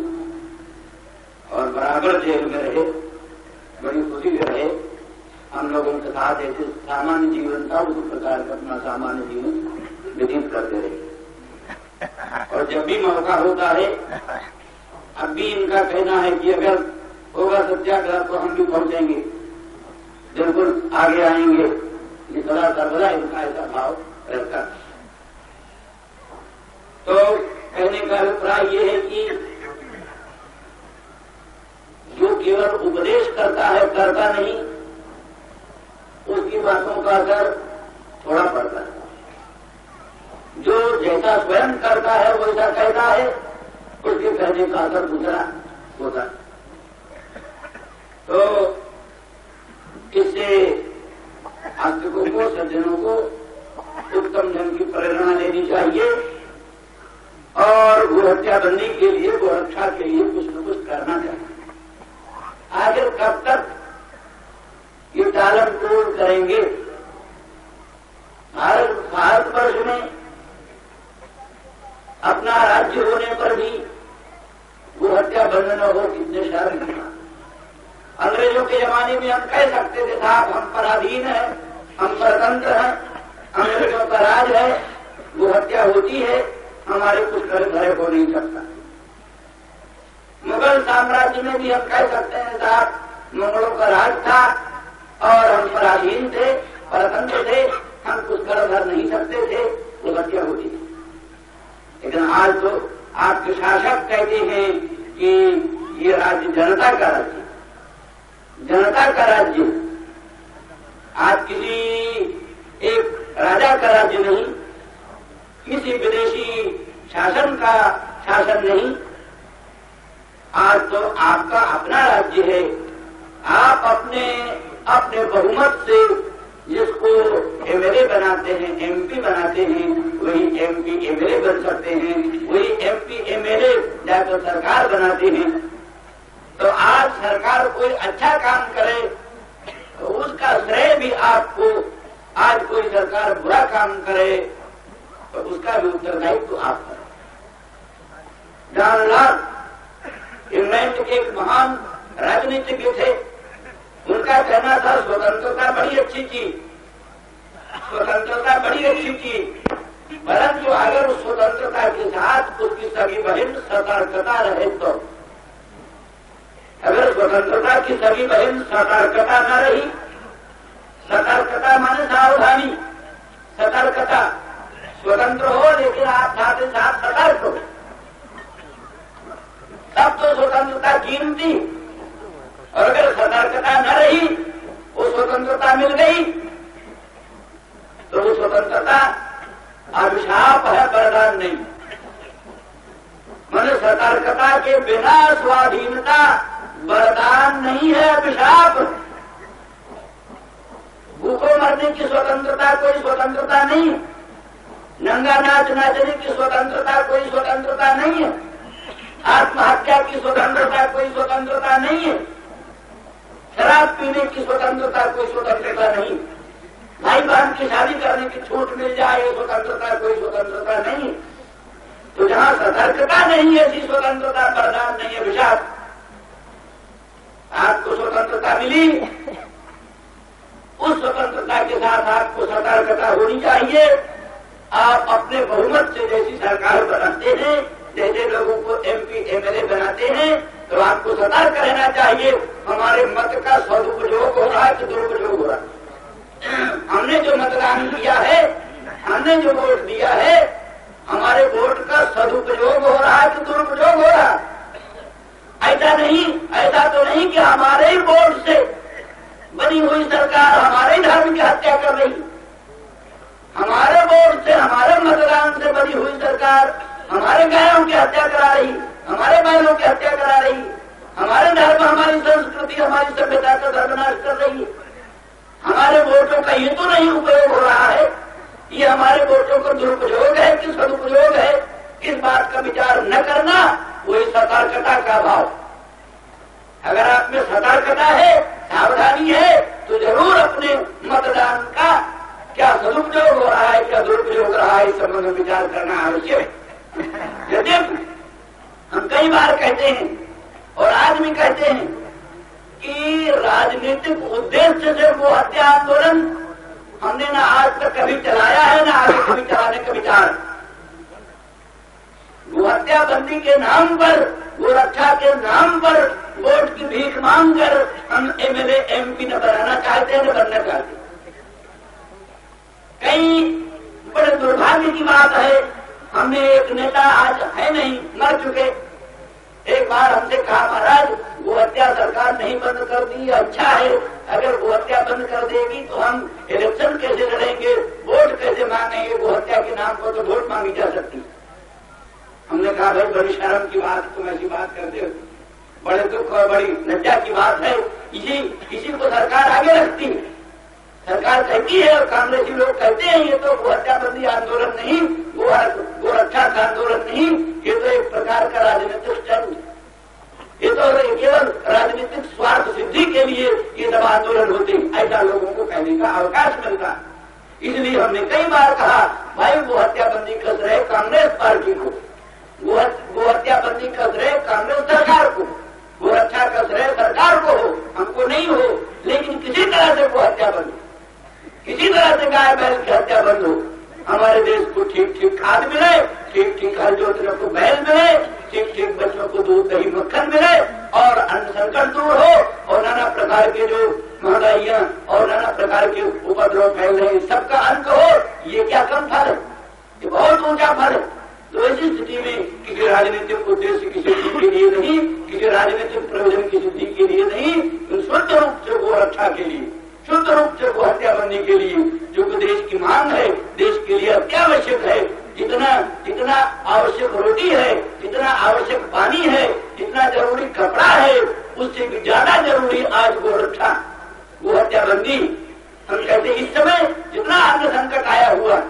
और बराबर जेल में रहे, बड़ी खुशी से रहे। हम लोगों के साथ ऐसे सामान्य जीवन था, उस प्रकार का अपना सामान्य जीवन व्यतीत करते रहे। और जब भी मौका होता है, अब भी इनका कहना है कि अगर होगा सत्याग्रह तो हम भी पहुंचेंगे, बिल्कुल आगे आएंगे। ये बड़ा सर्वदा इनका ऐसा भाव रहता है। तो कहने का अभिप्राय ये है कि जो केवल उपदेश करता है, करता नहीं, उसकी बातों का असर थोड़ा पड़ता है। जो जैसा स्वयं करता है वैसा कहता है, उसके कहने का असर दूसरा होता है। तो इससे आस्तिकों को, सज्जनों को उत्तम ढंग की प्रेरणा लेनी चाहिए और गोहत्या बंदी के लिए, गोरक्षा के लिए कुछ न कुछ करना चाहिए। आखिर कब तक ये टालम टोल करेंगे? भारतवर्ष में अपना राज्य होने पर भी गोहत्या बंद न हो, कितने शर्म है। अंग्रेजों के जमाने में हम कह सकते थे साहब हम पराधीन हैं, हम स्वतंत्र हैं, अंग्रेजों का राज है, गोहत्या होती है, हमारे कुछ घर हो नहीं सकता। मुगल साम्राज्य में भी हम कह सकते हैं साहब मुगलों का राज था और हम पराधीन थे, परतंत्र थे, हम कुछ घर नहीं सकते थे, गोहत्या होती थी। लेकिन आज तो आपके शासक कहते हैं कि ये राज्य जनता का राज्य, जनता का राज्य, आज किसी एक राजा का राज्य नहीं, किसी विदेशी शासन का शासन नहीं, आज तो आपका अपना राज्य है। आप अपने बहुमत से जिसको एमएलए बनाते हैं, एमपी बनाते हैं, वही एमपी एमएलए बन सकते हैं, वही एमपी एमएलए जाकर सरकार बनाते हैं। तो आज सरकार कोई अच्छा काम करे तो उसका श्रेय भी आपको, आज कोई सरकार बुरा काम करे तो उसका भी उत्तरदायित्व तो आप करें। जॉन लॉक इंग्लैंड के एक महान राजनीतिज्ञ थे, उनका कहना था स्वतंत्रता बड़ी अच्छी चीज, स्वतंत्रता बड़ी अच्छी चीज, परंतु अगर उस स्वतंत्रता के साथ उसकी सभी बहन सतर्कता रहे तो, अगर स्वतंत्रता की सभी बहन सतर्कता न रही, सतर्कता माने सावधानी, सतर्कता, स्वतंत्र हो लेकिन आप साथ ही साथ सतर्क हो, तब तो स्वतंत्रता कीमती। और अगर सतर्कता न रही, वो स्वतंत्रता मिल गई तो वो स्वतंत्रता अभिशाप है, वरदान नहीं। माने सतर्कता के बिना स्वाधीनता वरदान नहीं है, अभिशाप। भूखों मरने की स्वतंत्रता कोई स्वतंत्रता नहीं है, नंगा नाच नाचने की स्वतंत्रता कोई स्वतंत्रता नहीं है, आत्महत्या की स्वतंत्रता कोई स्वतंत्रता नहीं है, शराब पीने की स्वतंत्रता कोई स्वतंत्रता नहीं, भाई बहन की शादी करने की छूट मिल जाए स्वतंत्रता कोई स्वतंत्रता नहीं। तो जहां सतर्कता नहीं है ऐसी स्वतंत्रता वरदान नहीं है, अभिशाप। आपको स्वतंत्रता मिली, उस स्वतंत्रता के साथ आपको सतर्कता होनी चाहिए। आप अपने बहुमत से जैसी सरकार बनाते हैं, जैसे लोगों को एमपी एमएलए बनाते हैं, तो आपको सतर्क रहना चाहिए हमारे मत का सदुपयोग हो रहा है कि दुरुपयोग हो रहा है। हमने जो मतदान किया है, हमने जो वोट दिया है, हमारे वोट का सदुपयोग हो रहा है कि दुरुपयोग हो रहा है। ऐसा नहीं, ऐसा तो नहीं कि हमारे ही वोट से बनी हुई सरकार हमारे धर्म की हत्या कर रही, हमारे वोट से, हमारे मतदान से बनी हुई सरकार हमारे गायों की हत्या करा रही, हमारे बैलों की हत्या करा रही, हमारे धर्म, हमारी संस्कृति, हमारी सभ्यता का सर्वनाश कर रही है। हमारे वोटों का ये तो नहीं उपयोग हो रहा है, ये हमारे वोटों का दुरुपयोग है कि सदुपयोग है, इस बात का विचार न करना वही सतर्कता का भाव। अगर आप में सतर्कता है, सावधानी है, तो जरूर अपने मतदान का क्या सदुपयोग हो रहा है, क्या दुरुपयोग हो रहा है, इस संबंध में विचार करना आवश्यक है। यदि हम कई बार कहते हैं और आज भी कहते हैं कि राजनीतिक उद्देश्य से वो हत्या आंदोलन हमने ना आज तक कभी चलाया है, ना आगे कभी चलाने का विचार। वो हत्याबंदी के नाम पर, वो रक्षा के नाम पर वोट की भीख मांग कर हम एमएलए एमपी न बनाना चाहते हैं, न बनना चाहते। दुर्भाग्य की बात है, हमने एक नेता आज है नहीं, मर चुके, एक बार हमसे कहा महाराज गो हत्या सरकार नहीं बंद कर दी, अच्छा है, अगर गो हत्या बंद कर देगी तो हम इलेक्शन कैसे लड़ेंगे, वोट कैसे मांगेंगे, गो हत्या के नाम पर तो वोट मांगी जा सकती। हमने कहा भाई बड़ी शर्म की बात, तुम ऐसी बात करते हो, बड़े दुख और बड़ी लज्जा की बात है। इसी को सरकार आगे रखती है, सरकार कहती है और कांग्रेसी लोग कहते हैं ये तो गो हत्याबंदी आंदोलन नहीं, गो रक्षा का आंदोलन नहीं, ये तो एक प्रकार का राजनीतिक चंद, ये तो केवल राजनीतिक स्वार्थ सिद्धि के लिए ये सब आंदोलन होते, ऐसा लोगों को कहने का अवकाश मिलता। इसलिए हमने कई बार कहा भाई गो हत्याबंदी कस रहे कांग्रेस पार्टी को, गो हत्याबंदी कस रहे कांग्रेस सरकार को, गो रक्षा कस रहे सरकार को हो, हमको नहीं हो, लेकिन किसी तरह से गो हत्या बंद हो, किसी तरह से गाय बैल की हत्या बंद हो, हमारे देश को ठीक ठीक खाद मिले, ठीक ठीक हर जोतने को बैल मिले, ठीक ठीक बच्चों को दूध दही मक्खन मिले और अन्न संकट दूर हो और नाना प्रकार के जो महंगाइयां और नाना प्रकार के उपद्रव फैल रहे सबका अंत हो। ये क्या कम फल है, ये बहुत ऊंचा फल है। तो ऐसी स्थिति में किसी राजनीतिक उद्देश्य की सिद्धि के लिए नहीं, किसी राजनीतिक प्रयोजन की सिद्धि के लिए नहीं, शुद्ध रूप से गो रक्षा के लिए, शुद्ध रूप से गो हत्याबंदी के लिए, जो कि देश की मांग है, देश के लिए अत्यावश्यक है, जितना आवश्यक रोटी है, जितना आवश्यक पानी है, जितना जरूरी कपड़ा है, उससे भी ज्यादा जरूरी आज गो रक्षा, गो हत्याबंदी। हम कहते इस समय जितना अन्न संकट आया हुआ,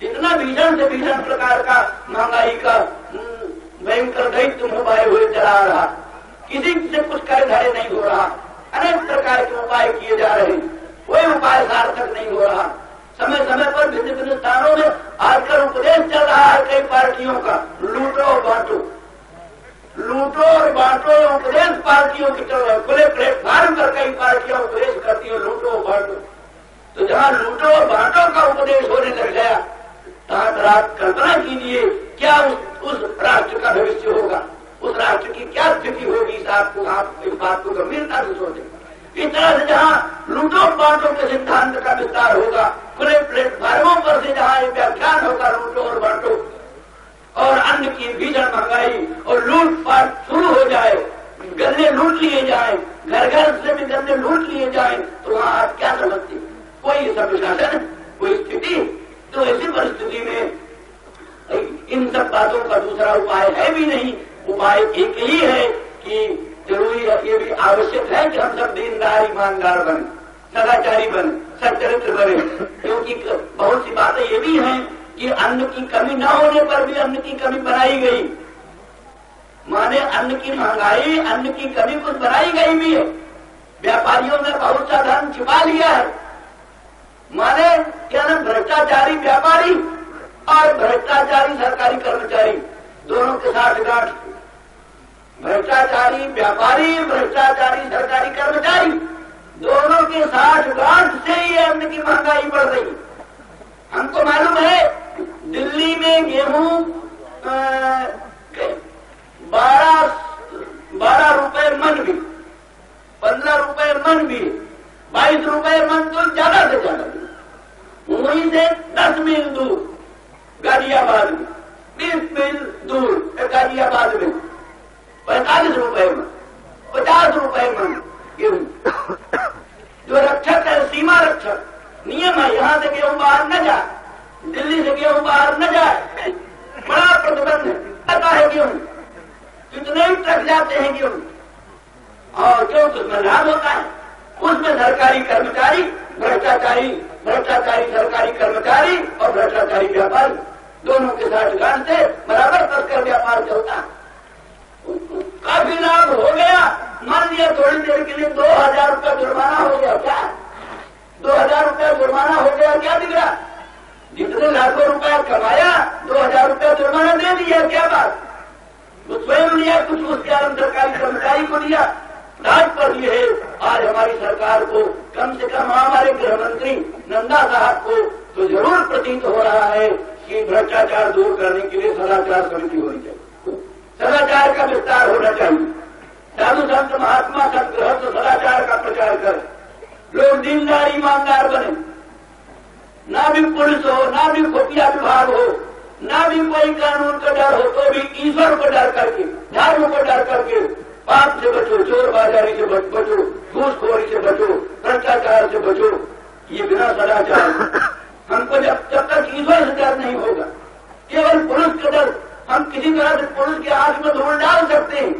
जितना भीषण से भीषण प्रकार का महंगाई का भयंकर दैत्य उपाय हुए चला रहा, किसी से कुछ कर धरे नहीं हो रहा, अनेक प्रकार के उपाय किए जा रहे, कोई उपाय सार्थक नहीं हो रहा। समय समय पर भिन्न भिन्न स्थानों में आजकल उपदेश चल रहा है कई पार्टियों का, लूटो और बांटो, लूटो और बांटो, उपदेश पार्टियों की चल रहा है, खुले प्लेटफार्म पर कई पार्टियां उपदेश करती है लूटो और बांटो। तो जहां लूटो और बांटो का उपदेश होने लग गया, तहाँ कल्पना कीजिए क्या उस राष्ट्र का भविष्य होगा, उस राष्ट्र की क्या स्थिति होगी। आप इस बात को गंभीरता से सोचें। इस तरह से जहां लूटो बांटो के सिद्धांत का विस्तार होगा, खुले प्लेटफार्मों पर से जहां ये व्याख्यान होगा लूटो और बांटो, और अन्न की भीषण महंगाई और लूटपाट शुरू हो जाए, गन्ने लूट लिए जाए, घर घर से भी गन्ने लूट लिए जाए, तो वहां आप क्या समझते, कोई संशासन, कोई स्थिति। तो ऐसी परिस्थिति में इन सब बातों का दूसरा उपाय है भी नहीं, उपाय एक ही है कि जरूरी है, ये भी आवश्यक है कि हम सब दीनदार ईमानदार बने, सदाचारी बने, सच्चरित्र बने, क्योंकि बहुत सी बातें ये भी हैं कि अन्न की कमी न होने पर भी अन्न की कमी बनाई गई, माने अन्न की महंगाई, अन्न की कमी कुछ बनाई गई भी है, व्यापारियों ने बहुत सा धन छिपा लिया है, माने क्या ना भ्रष्टाचारी व्यापारी और भ्रष्टाचारी सरकारी कर्मचारी दोनों के साथ गांठ, भ्रष्टाचारी व्यापारी, भ्रष्टाचारी सरकारी कर्मचारी दोनों के साथ गांठ से ही अन्न की महंगाई बढ़ रही। हमको मालूम है दिल्ली में गेहूं 12 रुपए मन भी, 15 रुपए मन भी, 22 रुपए मन तो ज्यादा से ज्यादा, वहीं से 10 मील दूर गाजियाबाद में, 20 मील दूर गाजियाबाद में 45 रुपए मन, 50 रुपए मन गेहूं। जो रक्षक है, सीमा रक्षक, नियम है यहां से गेहूं बाहर न जाए, दिल्ली से गेहूं बाहर न जाए, बड़ा प्रतिबंध है, पता है गेहूं कितने ही ट्रक जाते हैं गेहूं, और क्योंकि उसमें लाभ होता है, उसमें सरकारी कर्मचारी भ्रष्टाचारी सरकारी कर्मचारी और भ्रष्टाचारी व्यापारी दोनों के साथ गांठ से बराबर तस्कर व्यापार चलता है। काफी लाभ हो गया, मान लिया थोड़ी देर के लिए 2000 रुपया जुर्माना हो गया, क्या 2000 रुपया जुर्माना हो गया, क्या बिगड़ा, जितने लाखों रुपया कमाया 2000 रुपया जुर्माना दे दिया, क्या बात, वो स्वयं लिया, कुछ उसके आलम सरकारी कर्मचारी को दिया, राज पर ये है। आज हमारी सरकार को कम से कम हमारे गृह मंत्री नंदा साहब को तो जरूर प्रतीत हो रहा है कि भ्रष्टाचार दूर करने के लिए सदाचार समिति होनी चाहिए, सदाचार का विस्तार होना चाहिए, साधु संत महात्मा संत गृहस्थ सदाचार का प्रचार करें, लोग दीनदार ईमानदार बने, ना भी पुलिस हो, ना भी खुफिया विभाग हो, भी कोई कानून का डर हो तो भी ईश्वर को डर करके, धर्म को डर करके पाप से बचो, चोर बाजारी से बचो, घूसखोरी से बचो, भ्रष्टाचार से बचो। ये बिना सदाचार हमको जब तक ईश्वर से डर नहीं होगा, केवल पुलिस का डर, हम किसी तरह से पुलिस के आंख में धूल डाल सकते हैं,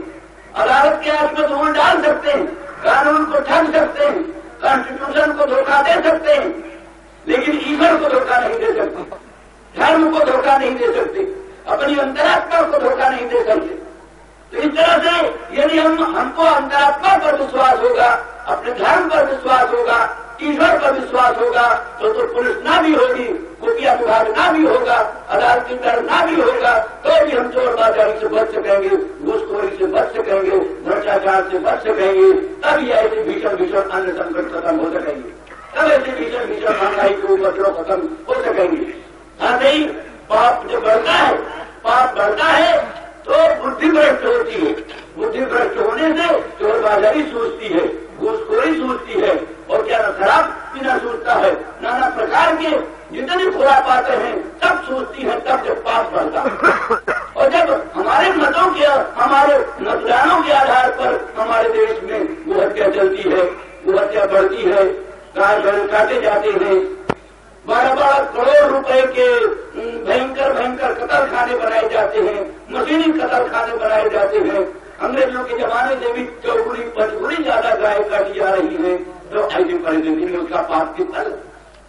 अदालत के आंख में धूल डाल सकते हैं, कानून को ठग सकते हैं, कॉन्स्टिट्यूशन को धोखा दे सकते हैं, लेकिन ईश्वर को धोखा नहीं दे सकते, धर्म को धोखा नहीं दे सकते, अपनी अंतरात्मा को धोखा नहीं दे सकते। तो इस तरह से यदि हमको अंतरात्मा पर विश्वास होगा, अपने धर्म पर विश्वास होगा, ईश्वर पर विश्वास होगा, तो पुलिस ना भी होगी, खुफिया विभाग ना भी होगा, अदालत की डर ना भी होगा, तो भी हम चोर बाजारी से बच सकेंगे, घूसखोरी से बच सकेंगे, भ्रष्टाचार से बच सकेंगे। तभी ऐसे भीषण भीषण अन्य संकट खत्म हो सकेंगे, तब ऐसे भीषण भीषण महंगाई के उपद्रव खत्म हो सकेंगे। हाँ नहीं, पाप जब बढ़ता है, पाप बढ़ता है तो बुद्धि भ्रष्ट होती है, बुद्धि भ्रष्ट होने से चोर बाजारी सूझती है, घूसखोरी सूझती है, और क्या शराब पीना सूझता है, नाना प्रकार के जितने खुरापाते हैं सब सूझती है, तब जब पाप बढ़ता है। और जब हमारे मतों के, हमारे मतदानों के आधार पर हमारे देश में गोहत्या चलती है, गोहत्या बढ़ती है, गाय बैल काटे जाते हैं, 12-12 करोड़ रुपए के भयंकर भयंकर कतल खाने बनाए जाते हैं, मशीनी कतल खाने बनाए जाते हैं। अंग्रेजों के जमाने से भी 4-5 ज्यादा गाय काटी जा रही है। तो ऐसी परिस्थिति में उसका पाप की फल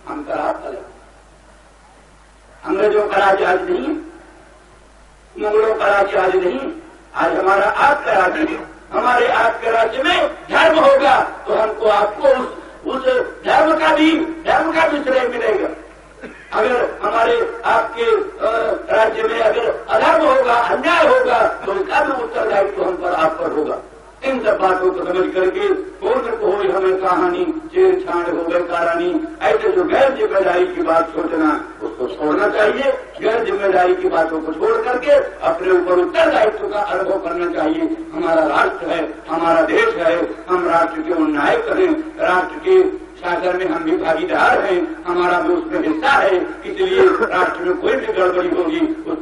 हम करा फल। अंग्रेजों का राज्य आज नहीं, मुगलों का राज्य आज नहीं, आज हमारा आपका राज्य है। हमारे आपके राज्य में धर्म होगा तो हमको आपको उस धर्म का भी श्रेय मिलेगा। अगर हमारे आपके राज्य में अगर अधर्म होगा, अन्याय होगा, तो उसका भी उत्तरदायित्व हम पर आप पर होगा। इन सब बातों को समझ करके पूर्ण को हो हमें कहानी छेड़छाड़ हो गए कहानी, ऐसे जो गैर जिम्मेदारी की बात सोचना उसको छोड़ना चाहिए। गैर जिम्मेदारी की बातों को छोड़ करके अपने ऊपर उत्तरदायित्व का अनुभव करना चाहिए। हमारा राष्ट्र है, हमारा देश है, हम राष्ट्र के नायक हैं, राष्ट्र के शासन में हम भी भागीदार हैं, हमारा भी उसमें हिस्सा है। इसलिए राष्ट्र में कोई भी गड़बड़ी होगी उस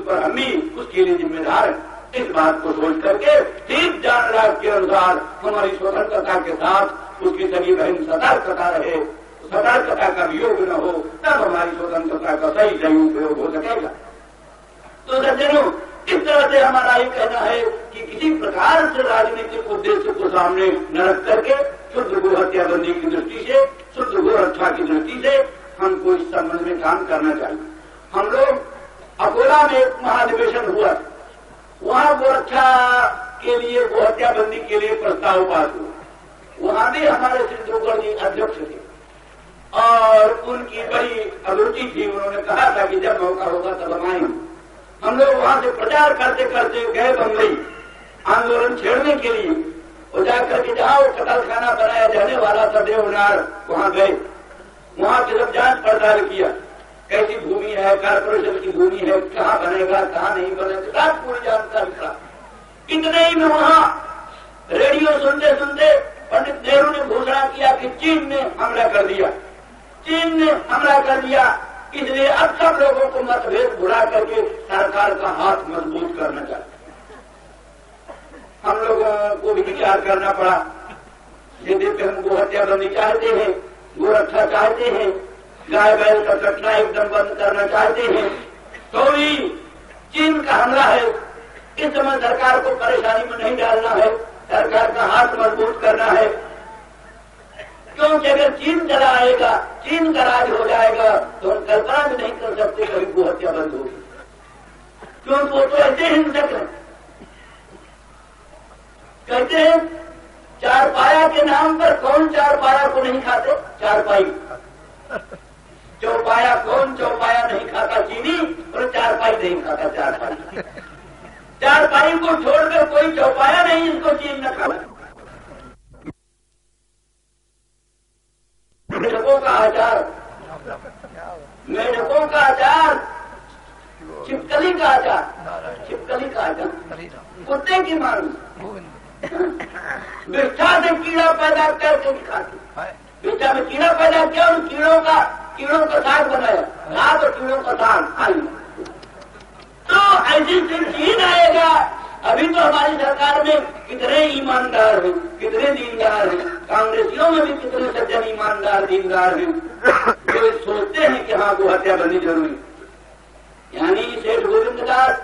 पर हम भी उसके लिए जिम्मेदार हैं। इस बात को सोच करके ठीक जान राज के अनुसार हमारी स्वतंत्रता के साथ उसकी सभी बहन सतर्कता रहे, सतर्कता का वियोग न हो, तब हमारी स्वतंत्रता का सही उपयोग हो सकेगा। तो सज्जनों, इस तरह से हमारा ये कहना है कि किसी प्रकार से राजनीतिक उद्देश्य को सामने न रख करके शुद्ध गो हत्याबंदी की दृष्टि से, शुद्ध गो रक्षा की दृष्टि से हमको इस संबंध में काम करना चाहिए। हम लोग अकोला में एक महाधिवेशन हुआ, वहां गोरक्षा के लिए, गो हत्याबंदी के लिए प्रस्ताव पास हुआ। वहां भी हमारे सिद्धोगढ़ जी अध्यक्ष थे और उनकी बड़ी अभिरुचि थी। उन्होंने कहा था कि जब मौका होगा तब हम आएंगे। हम लोग वहां से प्रचार करते करते गए बम्बई आंदोलन छेड़ने के लिए, और जाकर के जहां वो कतल खाना बनाया जाने वाला था देवनार, वहां गए। वहां से जब जांच पड़ताल किया, कैसी भूमि है, कारपोरेशन की भूमि है, कहाँ बनेगा कहाँ नहीं बनेगा, सब पूरी जानकारी था। इतने ही में वहां रेडियो सुनते सुनते पंडित नेहरू ने घोषणा किया कि चीन ने हमला कर दिया, चीन ने हमला कर दिया। इसलिए अब सब लोगों को मतभेद भुला करके सरकार का हाथ मजबूत करना चाहिए। हम लोगों को भी विचार करना पड़ा। यदि हम गो हत्याबंदी चाहते हैं, गो रक्षा चाहते हैं, गाय बैल का कटना एकदम बंद करना चाहते हैं, तो भी चीन का हमला है। इस समय सरकार को परेशानी में नहीं डालना है, सरकार का हाथ मजबूत करना है। क्योंकि अगर चीन चला आएगा, चीन का राज हो जाएगा, तो हम कल्पना भी नहीं कर सकते कभी गो हत्या बंद होगी। क्योंकि वो तो ऐसे हिंसक है। कहते हैं चारपाया के नाम पर कौन चारपाया को नहीं खाते? चारपाई। चौपाया, कौन चौपाया नहीं खाता? चीनी। और चारपाई नहीं खाता चारपाई। चारपाई को छोड़कर कोई चौपाया नहीं, इसको चीन न खाता। मेढकों का आचार, मेढकों का आचार, छिपकली का आचार, छिपकली का आचार, कुत्ते की मांग, विष्ठा से कीड़ा पैदा करके खाती। विष्ठा में कीड़ा पैदा किया और कीड़ों का साग बनाया, रात और कीड़ों का साग आई। हमारी सरकार में कितने ईमानदार हैं, कितने दीनदार हैं, कांग्रेसियों में भी कितने सज्जन ईमानदार दीनदार हैं जो सोचते हैं कि हाँ गो हत्या करनी जरूरी। यानी सेठ गोविंददास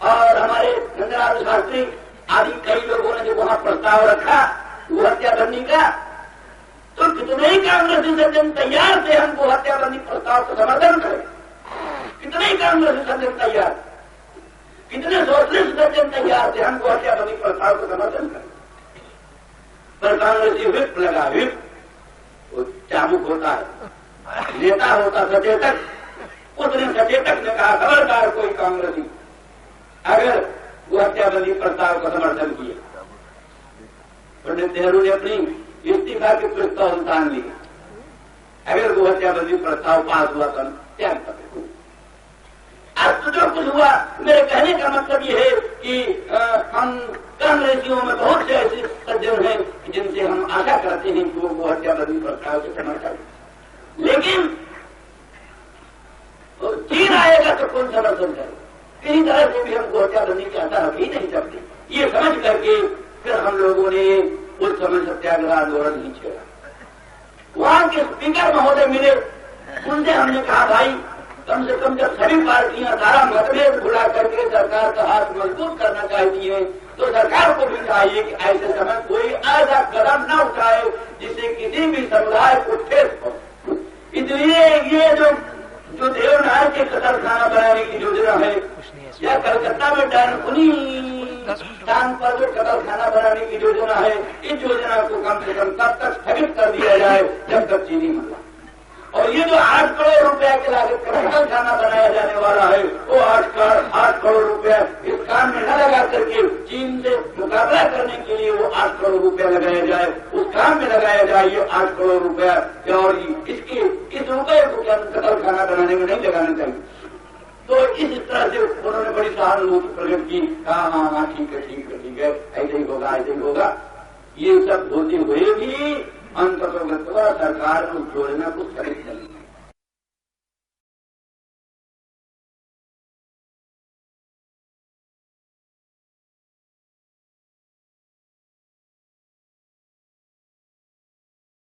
और हमारे नंदलाल शास्त्री आदि कई लोगों ने जो वहां प्रस्ताव रखा गो हत्या करने का, तो कितने ही कांग्रेसी सज्जन तैयार थे हम गो हत्या करने प्रस्ताव का समर्थन करें। कितने ही कांग्रेसी सज्जन तैयार, कितने सोशलिस्ट सज्जन तैयार थे हम गो हत्या करने प्रस्ताव का समर्थन करें। पर कांग्रेसी व्हिप लगा, व्हिप वो चाबुक होता है, नेता होता सचेतक, उसने सचेतक ने कहा खबरदार कोई कांग्रेसी अगर गो हत्याबंदी प्रस्ताव का समर्थन किया। पंडित नेहरू ने अपनी इस्तीफा की प्रस्ताव उतान ली, अगर गो हत्याबंदी प्रस्ताव पास हुआ तो त्याग कर। अब तो जो कुछ हुआ, मेरे कहने का मतलब ये है कि हम कांग्रेसियों में बहुत से ऐसे सज्जन हैं जिनसे हम आशा करते हैं कि वो गो हत्याबंदी प्रस्ताव से समर्थन, लेकिन चीन आएगा तो कौन समर्थन करे। किसी तरह से भी हम गो हत्याबंदी की आशा रख ही नहीं सकते। ये समझ करके फिर हम लोगों ने उस समय सत्याग्रह आंदोलन नहीं छेड़ा। वहां के स्पीकर महोदय मिले, उनसे हमने कहा भाई कम से कम जब सभी पार्टियां सारा मतभेद भुला करके सरकार का हाथ मजबूत करना चाहती है तो सरकार को भी चाहिए कि ऐसे समय कोई ऐसा कदम न उठाए जिससे किसी भी समुदाय को ठेस हो। इसलिए ये जो देवनार के कतलखाना बनाने की योजना है या कलकत्ता में डानकुनी स्थान पर जो कतलखाना बनाने की योजना है, इस योजना को कम से कम तब तक स्थगित कर दिया जाए जब तक चीनी मिला। और ये जो 8 करोड़ रुपया के लागत का कतलखाना बनाया जाने वाला है, वो 8 करोड़ रुपया इस काम में न लगा करके चीन से मुकाबला करने के लिए वो 8 करोड़ रुपया लगाया जाए, उस काम में लगाया जाए ये 8 करोड़ रुपया। और इस रुपये को क्या कतलखाना बनाने में नहीं लगाना चाहिए। तो इस तरह से उन्होंने बड़ी सहानुभूति प्रकट की, कहा हाँ ठीक है ऐसे ही होगा। ये सब होते हुए भी अंततः सरकार उस योजना को स्थगित कर दी।